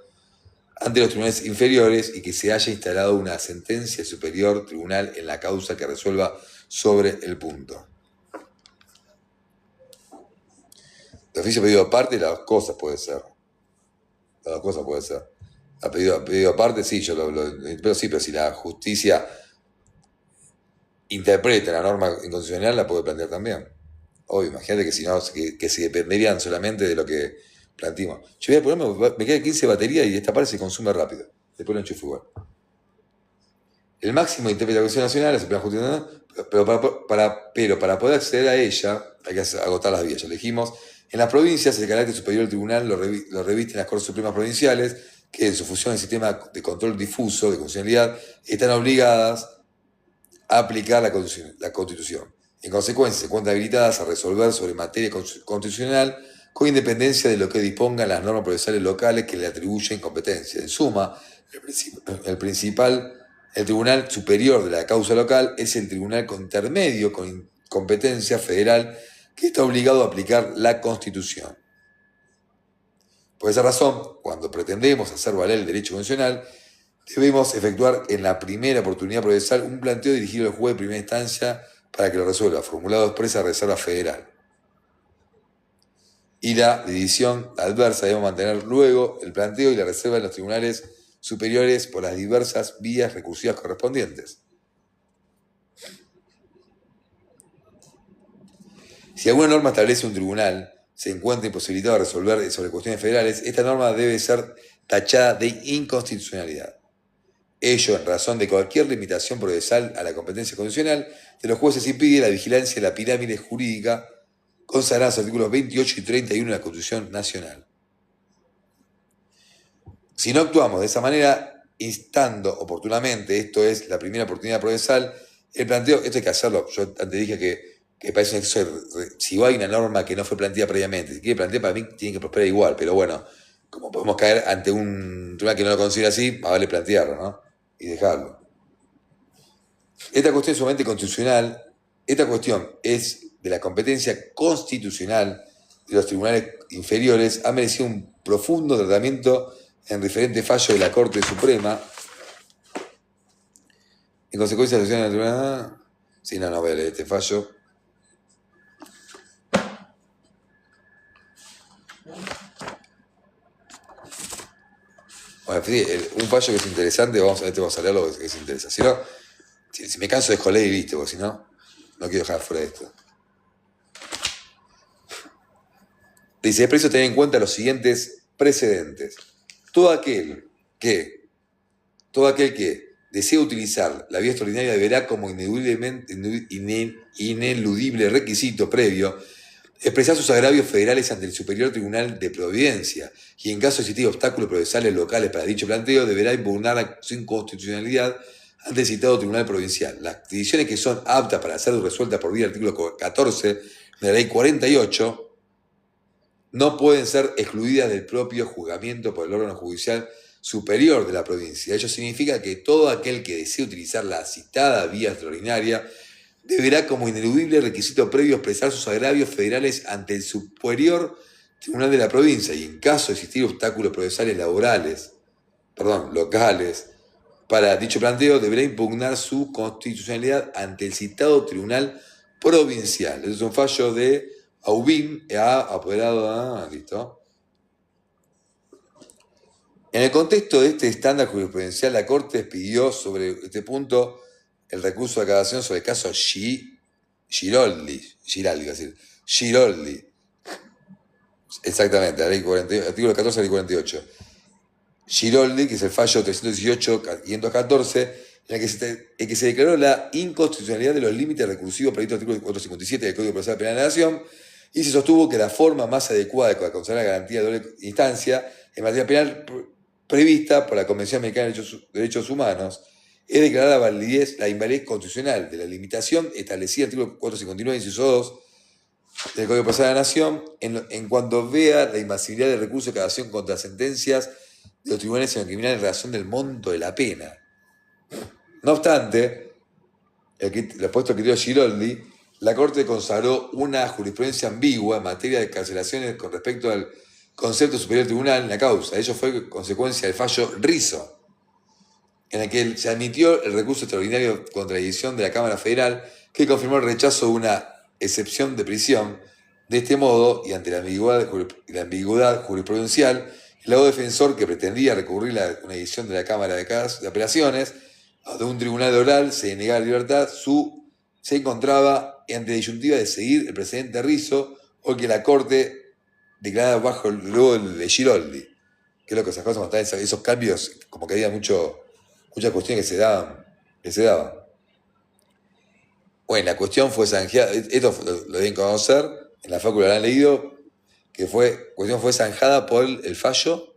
ante los tribunales inferiores y que se haya instalado una sentencia superior tribunal en la causa que resuelva sobre el punto. De oficio pedido aparte, las dos cosas puede ser. Las dos cosas puede ser. A pedido aparte, sí, pero sí, pero si la justicia interpreta la norma inconstitucional, la puede plantear también. Obvio, imagínate que si no, que si dependerían solamente de lo que planteamos. Yo voy a ponerme, me queda 15 baterías y esta parte se consume rápido. Después lo enchufo igual. El máximo intérprete de la Constitución Nacional, la Suprema Justicia, pero para poder acceder a ella hay que agotar las vías. Ya lo dijimos. En las provincias, el carácter superior del tribunal lo revisten las Cortes Supremas Provinciales, que en su función del sistema de control difuso de constitucionalidad están obligadas a aplicar la Constitución. En consecuencia, se encuentran habilitadas a resolver sobre materia constitucional con independencia de lo que dispongan las normas procesales locales que le atribuyen competencia. En suma, el tribunal superior de la causa local es el tribunal intermedio con competencia federal que está obligado a aplicar la Constitución. Por esa razón, cuando pretendemos hacer valer el derecho constitucional, debemos efectuar en la primera oportunidad procesal un planteo dirigido al juez de primera instancia para que lo resuelva, formulado expresa Reserva Federal. Y la decisión adversa debemos mantener luego el planteo y la reserva en los tribunales superiores por las diversas vías recursivas correspondientes. Si alguna norma establece un tribunal se encuentra imposibilitado de resolver sobre cuestiones federales, esta norma debe ser tachada de inconstitucionalidad. Ello en razón de cualquier limitación procesal a la competencia constitucional de los jueces impide la vigilancia de la pirámide jurídica consagrada en los artículos 28 y 31 de la Constitución Nacional. Si no actuamos de esa manera, instando oportunamente, esto es la primera oportunidad procesal, el planteo, esto hay que hacerlo, yo antes dije que parece un exceso, si hay una norma que no fue planteada previamente, si quiere plantear para mí tiene que prosperar igual, pero bueno, como podemos caer ante un tribunal que no lo considera así, más vale plantearlo, ¿no? Y dejarlo. Esta cuestión es sumamente constitucional, esta cuestión es de la competencia constitucional de los tribunales inferiores, ha merecido un profundo tratamiento en diferentes fallos de la Corte Suprema. En consecuencia de la decisión de la tribunal... Sí, no voy a leer este fallo. Bueno, un fallo que es interesante, vamos a leer lo que se interesa. Si no, si me canso dejo leer y listo, porque si no, no quiero dejar fuera de esto. Dice, es preciso tener en cuenta los siguientes precedentes. Todo aquel que desea utilizar la vía extraordinaria deberá como ineludible requisito previo expresar sus agravios federales ante el Superior Tribunal de Providencia y en caso de existir obstáculos procesales locales para dicho planteo deberá impugnar su inconstitucionalidad ante el citado Tribunal Provincial. Las decisiones que son aptas para ser resueltas por vía del artículo 14 de la Ley 48 no pueden ser excluidas del propio juzgamiento por el órgano judicial superior de la provincia. Ello significa que todo aquel que desee utilizar la citada vía extraordinaria deberá como ineludible requisito previo expresar sus agravios federales ante el superior tribunal de la provincia y en caso de existir obstáculos procesales locales, para dicho planteo deberá impugnar su constitucionalidad ante el citado tribunal provincial. Eso es un fallo de Aubin, apoderado, listo. En el contexto de este estándar jurisprudencial, la Corte expidió sobre este punto el recurso de aclaración sobre el caso Giroldi. Exactamente, la ley 48, artículo 14 de la ley 48. Giroldi, que es el fallo 318-514, en el que se declaró la inconstitucionalidad de los límites recursivos previstos en el artículo 457 del Código Procesal Penal de la Nación y se sostuvo que la forma más adecuada de consagrar la garantía de doble instancia en materia penal prevista por la Convención Americana de Derechos Humanos es declarar la invalidez constitucional de la limitación establecida en el artículo 459, inciso 2 del Código Procesal de la Nación, en cuanto vea la inadmisibilidad del recurso de cassación contra sentencias de los tribunales en lo criminal en relación del monto de la pena. No obstante, el puesto criterio Giroldi, la Corte consagró una jurisprudencia ambigua en materia de cancelaciones con respecto al concepto superior tribunal en la causa. Ello fue consecuencia del fallo Rizzo, en el que se admitió el recurso extraordinario contra la decisión de la Cámara Federal, que confirmó el rechazo de una excepción de prisión. De este modo, y ante la ambigüedad jurisprudencial, el abogado defensor que pretendía recurrir a una decisión de la Cámara de Apelaciones de un tribunal oral se denegaba la libertad, se encontraba ante la disyuntiva de seguir el precedente Rizzo o que la Corte declarara bajo luego el de Giroldi. Que es lo que esas cosas, esos cambios, como que había muchas cuestiones que se daban. Bueno, la cuestión fue zanjada, esto lo deben conocer, en la facultad lo han leído, que cuestión fue zanjada por el fallo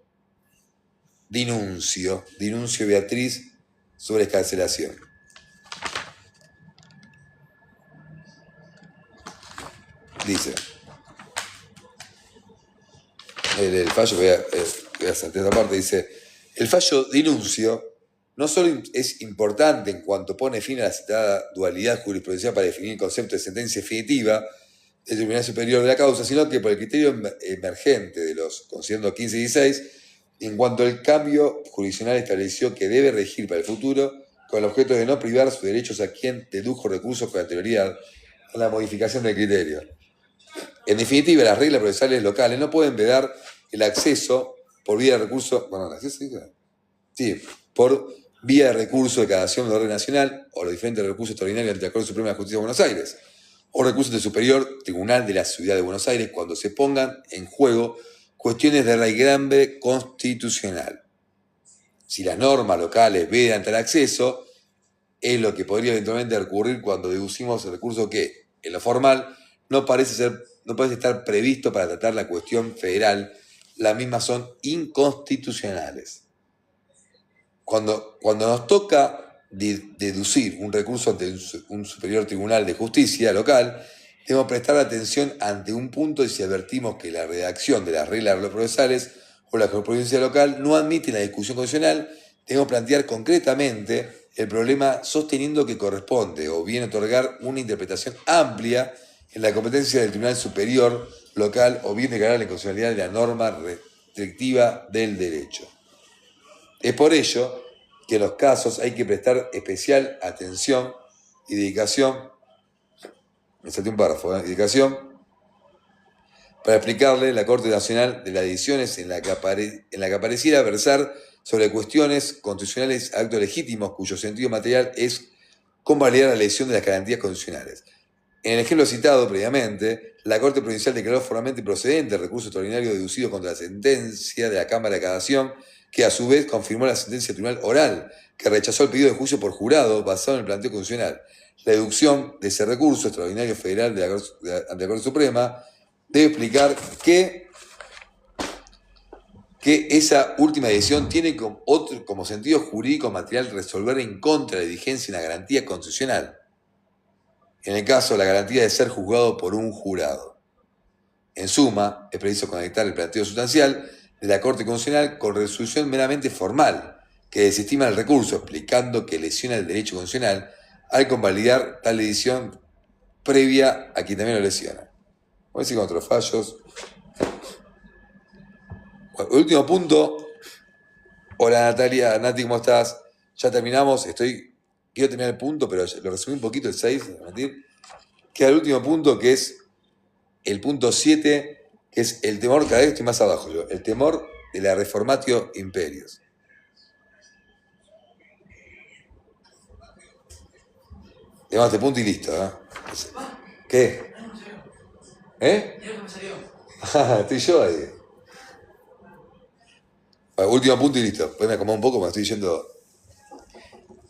Dinuncio Beatriz sobre escarcelación. Dice, el fallo, voy a saltar esta parte, dice, el fallo Dinuncio no solo es importante en cuanto pone fin a la citada dualidad jurisprudencial para definir el concepto de sentencia definitiva del Tribunal Superior de la causa, sino que por el criterio emergente de los considerando 15 y 16, en cuanto al cambio jurisdiccional estableció que debe regir para el futuro con el objeto de no privar sus derechos a quien dedujo recursos con anterioridad a la modificación del criterio. En definitiva, las reglas procesales locales no pueden vedar el acceso por vía de recurso, por vía de recurso de cassación de orden nacional o los diferentes recursos extraordinarios ante la Corte Suprema de la Justicia de Buenos Aires o recursos del Superior Tribunal de la Ciudad de Buenos Aires cuando se pongan en juego cuestiones de raigambre constitucional. Si las normas locales vedan tal acceso, es lo que podría eventualmente recurrir cuando deducimos el recurso que, en lo formal, no parece estar previsto para tratar la cuestión federal. Las mismas son inconstitucionales. Cuando nos toca deducir un recurso ante un superior tribunal de justicia local, debemos prestar atención ante un punto y si advertimos que la redacción de las reglas procesales o la jurisprudencia local no admite la discusión constitucional, debemos plantear concretamente el problema sosteniendo que corresponde o bien otorgar una interpretación amplia en la competencia del Tribunal Superior local o bien declarar la inconstitucionalidad de la norma restrictiva del derecho. Es por ello que en los casos hay que prestar especial atención y dedicación, me salté un párrafo, dedicación, para explicarle la Corte Nacional de las decisiones en la que apareciera versar sobre cuestiones constitucionales, actos legítimos cuyo sentido material es convalidar la lesión de las garantías constitucionales. En el ejemplo citado previamente, la Corte Provincial declaró formalmente procedente el recurso extraordinario deducido contra la sentencia de la Cámara de Casación, que a su vez confirmó la sentencia del Tribunal Oral, que rechazó el pedido de juicio por jurado basado en el planteo constitucional. La deducción de ese recurso extraordinario federal ante la Corte Suprema debe explicar que esa última decisión tiene como sentido jurídico material resolver en contra de la vigencia de una garantía constitucional. En el caso, la garantía de ser juzgado por un jurado. En suma, es preciso conectar el planteo sustancial de la Corte Constitucional con resolución meramente formal, que desestima el recurso, explicando que lesiona el derecho constitucional al convalidar tal decisión previa a quien también lo lesiona. Voy a decir con otros fallos. Bueno, último punto. Hola Natalia, Nati, ¿cómo estás? Ya terminamos, quiero terminar el punto, pero lo resumí un poquito, el 6, queda el último punto, que es el punto 7, que es el temor, cada vez estoy más abajo yo, el temor de la reformatio imperios. Llegamos a este punto y listo, ¿eh? ¿Qué? ¿Eh? Estoy yo ahí. Bueno, último punto y listo. Después me acomodo un poco, me estoy yendo.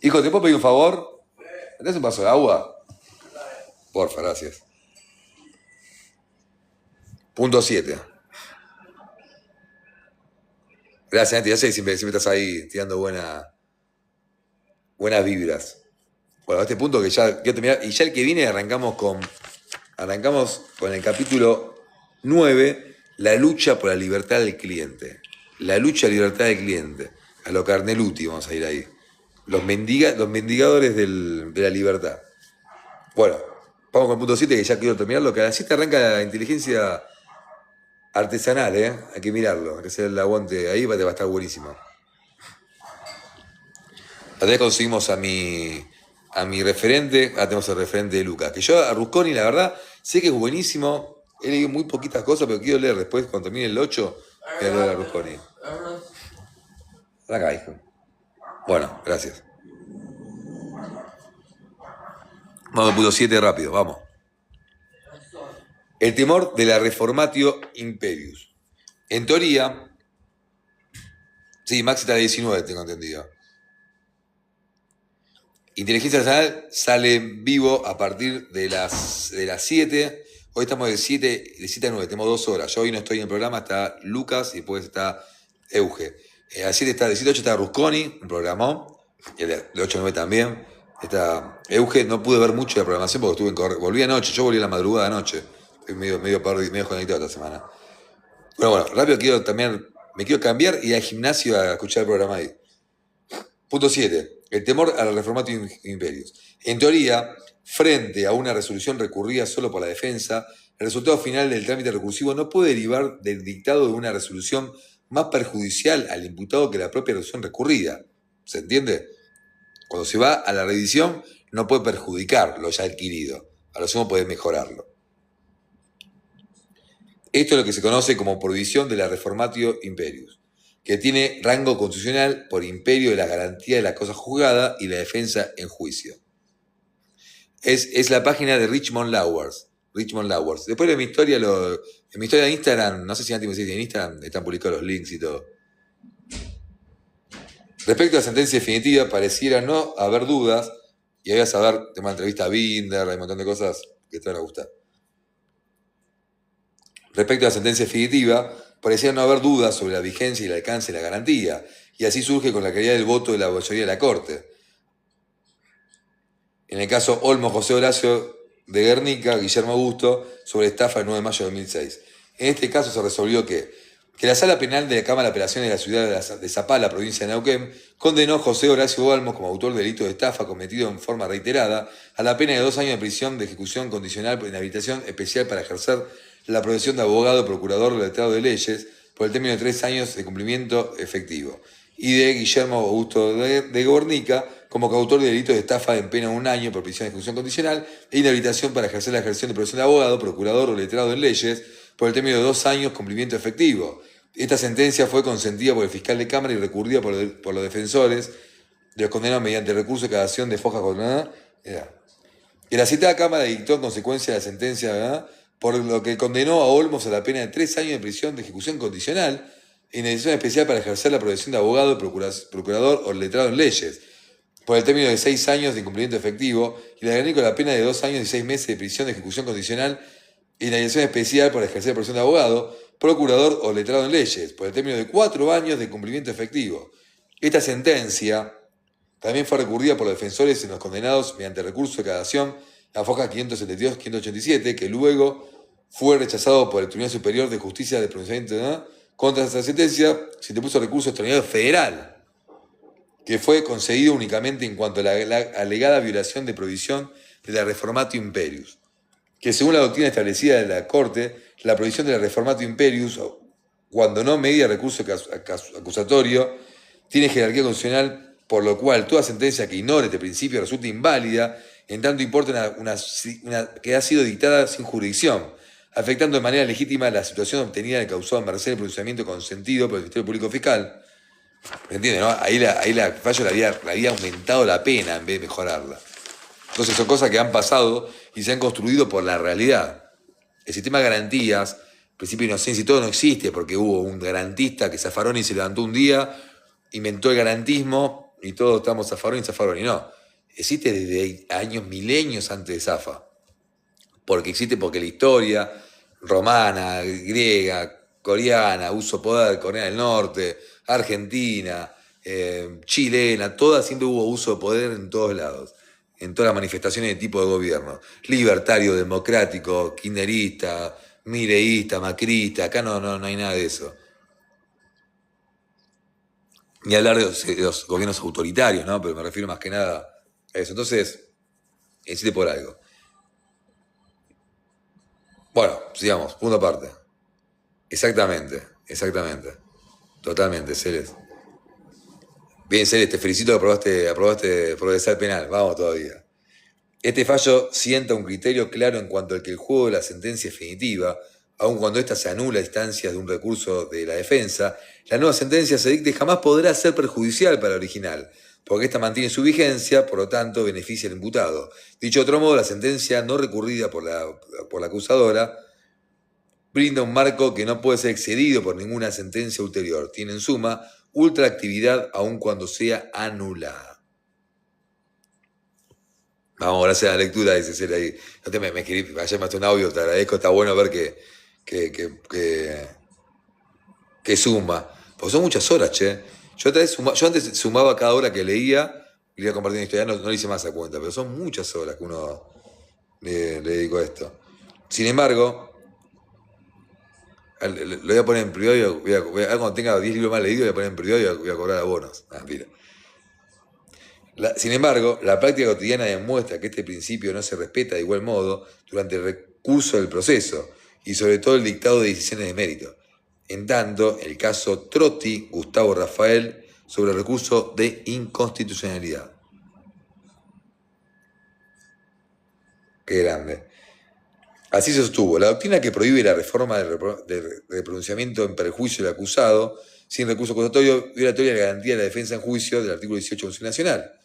Hijo, ¿te puedo pedir un favor? ¿Me das un vaso de agua? Porfa, gracias. Punto 7. Gracias, Nati. Ya sé, siempre estás ahí tirando buena Buenas vibras. Bueno, a este punto que ya quiero terminar. Y ya el que viene arrancamos con el capítulo 9, la lucha por la libertad del cliente. La lucha de libertad del cliente. A lo Carneluti vamos a ir ahí. Los mendigadores de la libertad. Bueno, vamos con el punto 7 que ya quiero terminarlo. Que a las 7 arranca la inteligencia artesanal, ¿eh? Hay que mirarlo, hay que hacer el aguante ahí, va a estar buenísimo. Atrás conseguimos a mi referente, ahora tenemos el referente de Lucas. Que yo a Rusconi, la verdad, sé que es buenísimo. He leído muy poquitas cosas, pero quiero leer después, cuando termine el 8, quiero leer a Rusconi. Acá, hijo. Bueno, gracias. Vamos al punto 7 rápido, vamos. El temor de la Reformatio Imperius. En teoría, sí, Maxi está a 19, tengo entendido. Inteligencia Artesanal sale vivo a partir de las 7. Hoy estamos de 7 a 9, tenemos 2 horas. Yo hoy no estoy en el programa, está Lucas y después está Euge. A las 7 está, de 7 a 8 está Rusconi, un programón. Y de 8 a 9 también. Está Euge, no pude ver mucho de programación porque estuve en correr. Volví anoche, yo volví a la madrugada anoche. Estoy medio conectado esta semana. Bueno, rápido me quiero cambiar y ir al gimnasio a escuchar el programa ahí. Punto 7. El temor a la Reformatio Imperius. En teoría, frente a una resolución recurrida solo por la defensa, el resultado final del trámite recursivo no puede derivar del dictado de una resolución más perjudicial al imputado que la propia resolución recurrida. ¿Se entiende? Cuando se va a la revisión, no puede perjudicar lo ya adquirido. A lo sumo puede mejorarlo. Esto es lo que se conoce como prohibición de la Reformatio Imperius, que tiene rango constitucional por imperio de la garantía de la cosa juzgada y la defensa en juicio. Es la página de Richmond Lowers. Después de mi historia, en mi historia de Instagram, no sé si antes me decís en Instagram, están publicados los links y todo. Respecto a la sentencia definitiva, pareciera no haber dudas, y ahí vas a ver, tengo una entrevista a Binder, hay un montón de cosas que te van a gustar. Respecto a la sentencia definitiva, parecía no haber dudas sobre la vigencia y el alcance de la garantía, y así surge con la calidad del voto de la mayoría de la Corte. En el caso Olmos José Horacio de Guernica, Guillermo Augusto, sobre estafa el 9 de mayo de 2006. En este caso se resolvió que la Sala Penal de la Cámara de Apelaciones de la ciudad de Zapala, provincia de Neuquén, condenó a José Horacio Olmos como autor del delito de estafa cometido en forma reiterada a la pena de 2 años de prisión de ejecución condicional por inhabilitación especial para ejercer la profesión de abogado, procurador o letrado de leyes por el término de 3 años de cumplimiento efectivo, y de Guillermo Augusto de Guernica como coautor de delito de estafa en pena de 1 año por prisión de ejecución condicional e inhabilitación para ejercer la ejerción de profesión de abogado, procurador o letrado en leyes por el término de 2 años cumplimiento efectivo. Esta sentencia fue consentida por el fiscal de Cámara y recurrida por los defensores de los condenados mediante recurso de cassación de foja condenada. Que la citada Cámara dictó en consecuencia de la sentencia, ¿verdad?, por lo que condenó a Olmos a la pena de 3 años de prisión de ejecución condicional e inhabilitación especial para ejercer la profesión de abogado, procurador o letrado en leyes, por el término de 6 años de incumplimiento efectivo, y la Guernica la pena de 2 años y 6 meses de prisión de ejecución condicional e inhabilitación especial para ejercer la profesión de abogado, procurador o letrado en leyes, por el término de 4 años de cumplimiento efectivo. Esta sentencia también fue recurrida por los defensores en los condenados mediante recurso de cassación a foja 572-587, que luego fue rechazado por el Tribunal Superior de Justicia de Pronunciamiento, ¿no?, contra esta sentencia. Se interpuso recurso extraordinario federal, que fue concedido únicamente en cuanto a la alegada violación de prohibición de la Reformatio Imperius, que según la doctrina establecida de la Corte, la prohibición de la Reformatio Imperius, cuando no media recurso acusatorio, tiene jerarquía constitucional, por lo cual toda sentencia que ignore este principio resulta inválida, en tanto importa una que ha sido dictada sin jurisdicción, afectando de manera legítima la situación obtenida del causado a merced del pronunciamiento consentido por el Ministerio Público Fiscal. ¿Me entiendes, no? Ahí la fallo le había aumentado la pena en vez de mejorarla. Entonces son cosas que han pasado y se han construido por la realidad. El sistema de garantías, principio de inocencia y todo no existe porque hubo un garantista que Zaffaroni se levantó un día, inventó el garantismo y todos estamos Zaffaroni. No, existe desde años, milenios antes de Zafa. Porque la historia romana, griega, coreana, uso poder, Corea del Norte, Argentina, chilena, todas siempre hubo uso de poder en todos lados, en todas las manifestaciones de tipo de gobierno. Libertario, democrático, kirchnerista, mireísta, macrista, acá no hay nada de eso. Ni hablar de los gobiernos autoritarios, ¿no? Pero me refiero más que nada a eso. Entonces, insiste por algo. Bueno, sigamos, punto aparte. Exactamente. Totalmente, Celeste. Bien, Celeste, te felicito que aprobaste progresar penal. Vamos todavía. Este fallo sienta un criterio claro en cuanto al que el juego de la sentencia es definitiva, aun cuando ésta se anula a instancias de un recurso de la defensa, la nueva sentencia se dicte jamás podrá ser perjudicial para la original, porque ésta mantiene su vigencia, por lo tanto beneficia al imputado. Dicho de otro modo, la sentencia no recurrida por la acusadora brinda un marco que no puede ser excedido por ninguna sentencia ulterior. Tiene en suma ultraactividad aun cuando sea anulada. Vamos, gracias a la lectura, dice Cera ahí. No te me escribí, ayer me hace un audio, te agradezco, está bueno ver que suma. Porque son muchas horas, che. Yo antes sumaba cada hora que leía y le iba a compartir una historia, no le hice más a cuenta, pero son muchas horas que uno le dedicó a esto. Sin embargo, lo voy a poner en privado cuando tenga 10 libros más leídos, lo voy a poner en privado y voy a cobrar abonos. Mira. Sin embargo, la práctica cotidiana demuestra que este principio no se respeta de igual modo durante el recurso del proceso y sobre todo el dictado de decisiones de mérito. En tanto, el caso Trotti, Gustavo Rafael, sobre el recurso de inconstitucionalidad. Qué grande. Así se sostuvo. La doctrina que prohíbe la reforma del pronunciamiento en perjuicio del acusado sin recurso acusatorio violatoria de la garantía de la defensa en juicio del artículo 18 de la Constitución Nacional.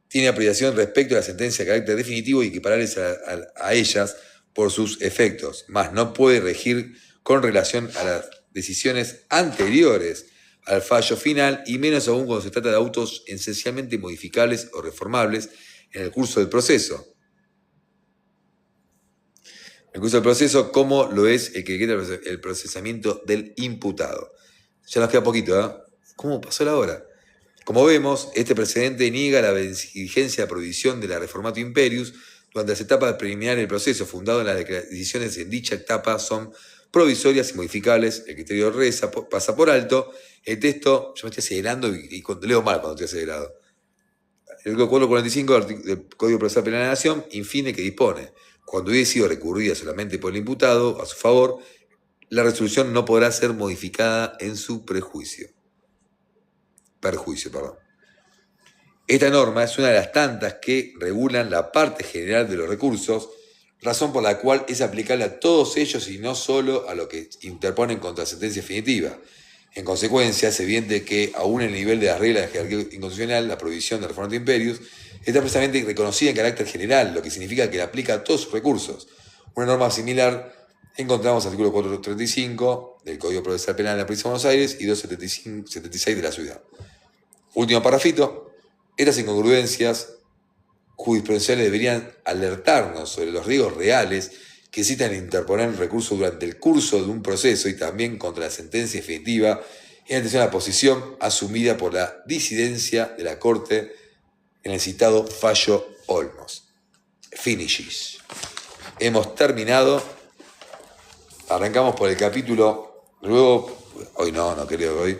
Tiene aplicación respecto a la sentencia de carácter definitivo y equiparables a ellas por sus efectos, mas no puede regir con relación a las decisiones anteriores al fallo final y menos aún cuando se trata de autos esencialmente modificables o reformables en el curso del proceso. El curso del proceso, como lo es el que queda el procesamiento del imputado. Ya nos queda poquito, ¿eh? ¿Cómo pasó la hora? Como vemos, este precedente niega la vigencia de prohibición de la Reformatio Imperius durante las etapas preliminares del proceso, fundado en las decisiones en dicha etapa son provisorias y modificables. El criterio reza, pasa por alto. El texto, yo me estoy acelerando y leo mal cuando estoy acelerado. El 445 del Código Procesal Penal de la Nación, infine que dispone, cuando hubiese sido recurrida solamente por el imputado a su favor, la resolución no podrá ser modificada en su perjuicio. Esta norma es una de las tantas que regulan la parte general de los recursos, razón por la cual es aplicable a todos ellos y no solo a lo que interponen contra sentencia definitiva. En consecuencia, es evidente que, aún en el nivel de las reglas de jerarquía inconstitucional, la prohibición de Reformatio Imperius está precisamente reconocida en carácter general, lo que significa que la aplica a todos sus recursos. Una norma similar encontramos en el artículo 435 del Código Procesal Penal de la Provincia de Buenos Aires y 276 de la Ciudad. Último parrafito. Estas incongruencias jurisprudenciales deberían alertarnos sobre los riesgos reales que citan interponer recursos durante el curso de un proceso y también contra la sentencia definitiva en atención a la posición asumida por la disidencia de la Corte en el citado fallo Olmos. Finishes. Hemos terminado. Arrancamos por el capítulo. Luego, hoy no creo hoy.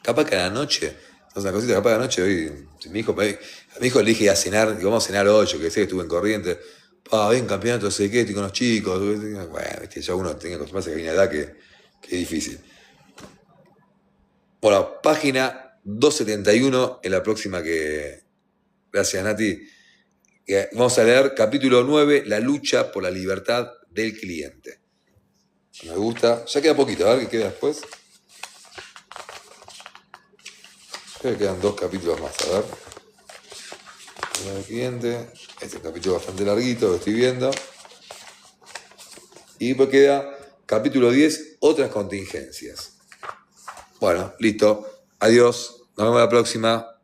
Capaz que a la noche, una cosita, capaz que a la noche hoy, a mi hijo le dije a cenar, digo, vamos a cenar 8, que sé que estuve en Corrientes. Ven campeonato, sé qué, estoy con los chicos. Bueno, ya uno tiene que acostumbrarse que hay una edad que es difícil. Bueno, página 271 en la próxima que... Gracias, Nati. Vamos a leer capítulo 9, la lucha por la libertad del cliente. Me gusta. Ya queda poquito, a ver qué queda después. Creo que quedan 2 capítulos más, a ver. El cliente. Este es un capítulo bastante larguito que estoy viendo. Y después queda capítulo 10, otras contingencias. Bueno, listo. Adiós. Nos vemos la próxima.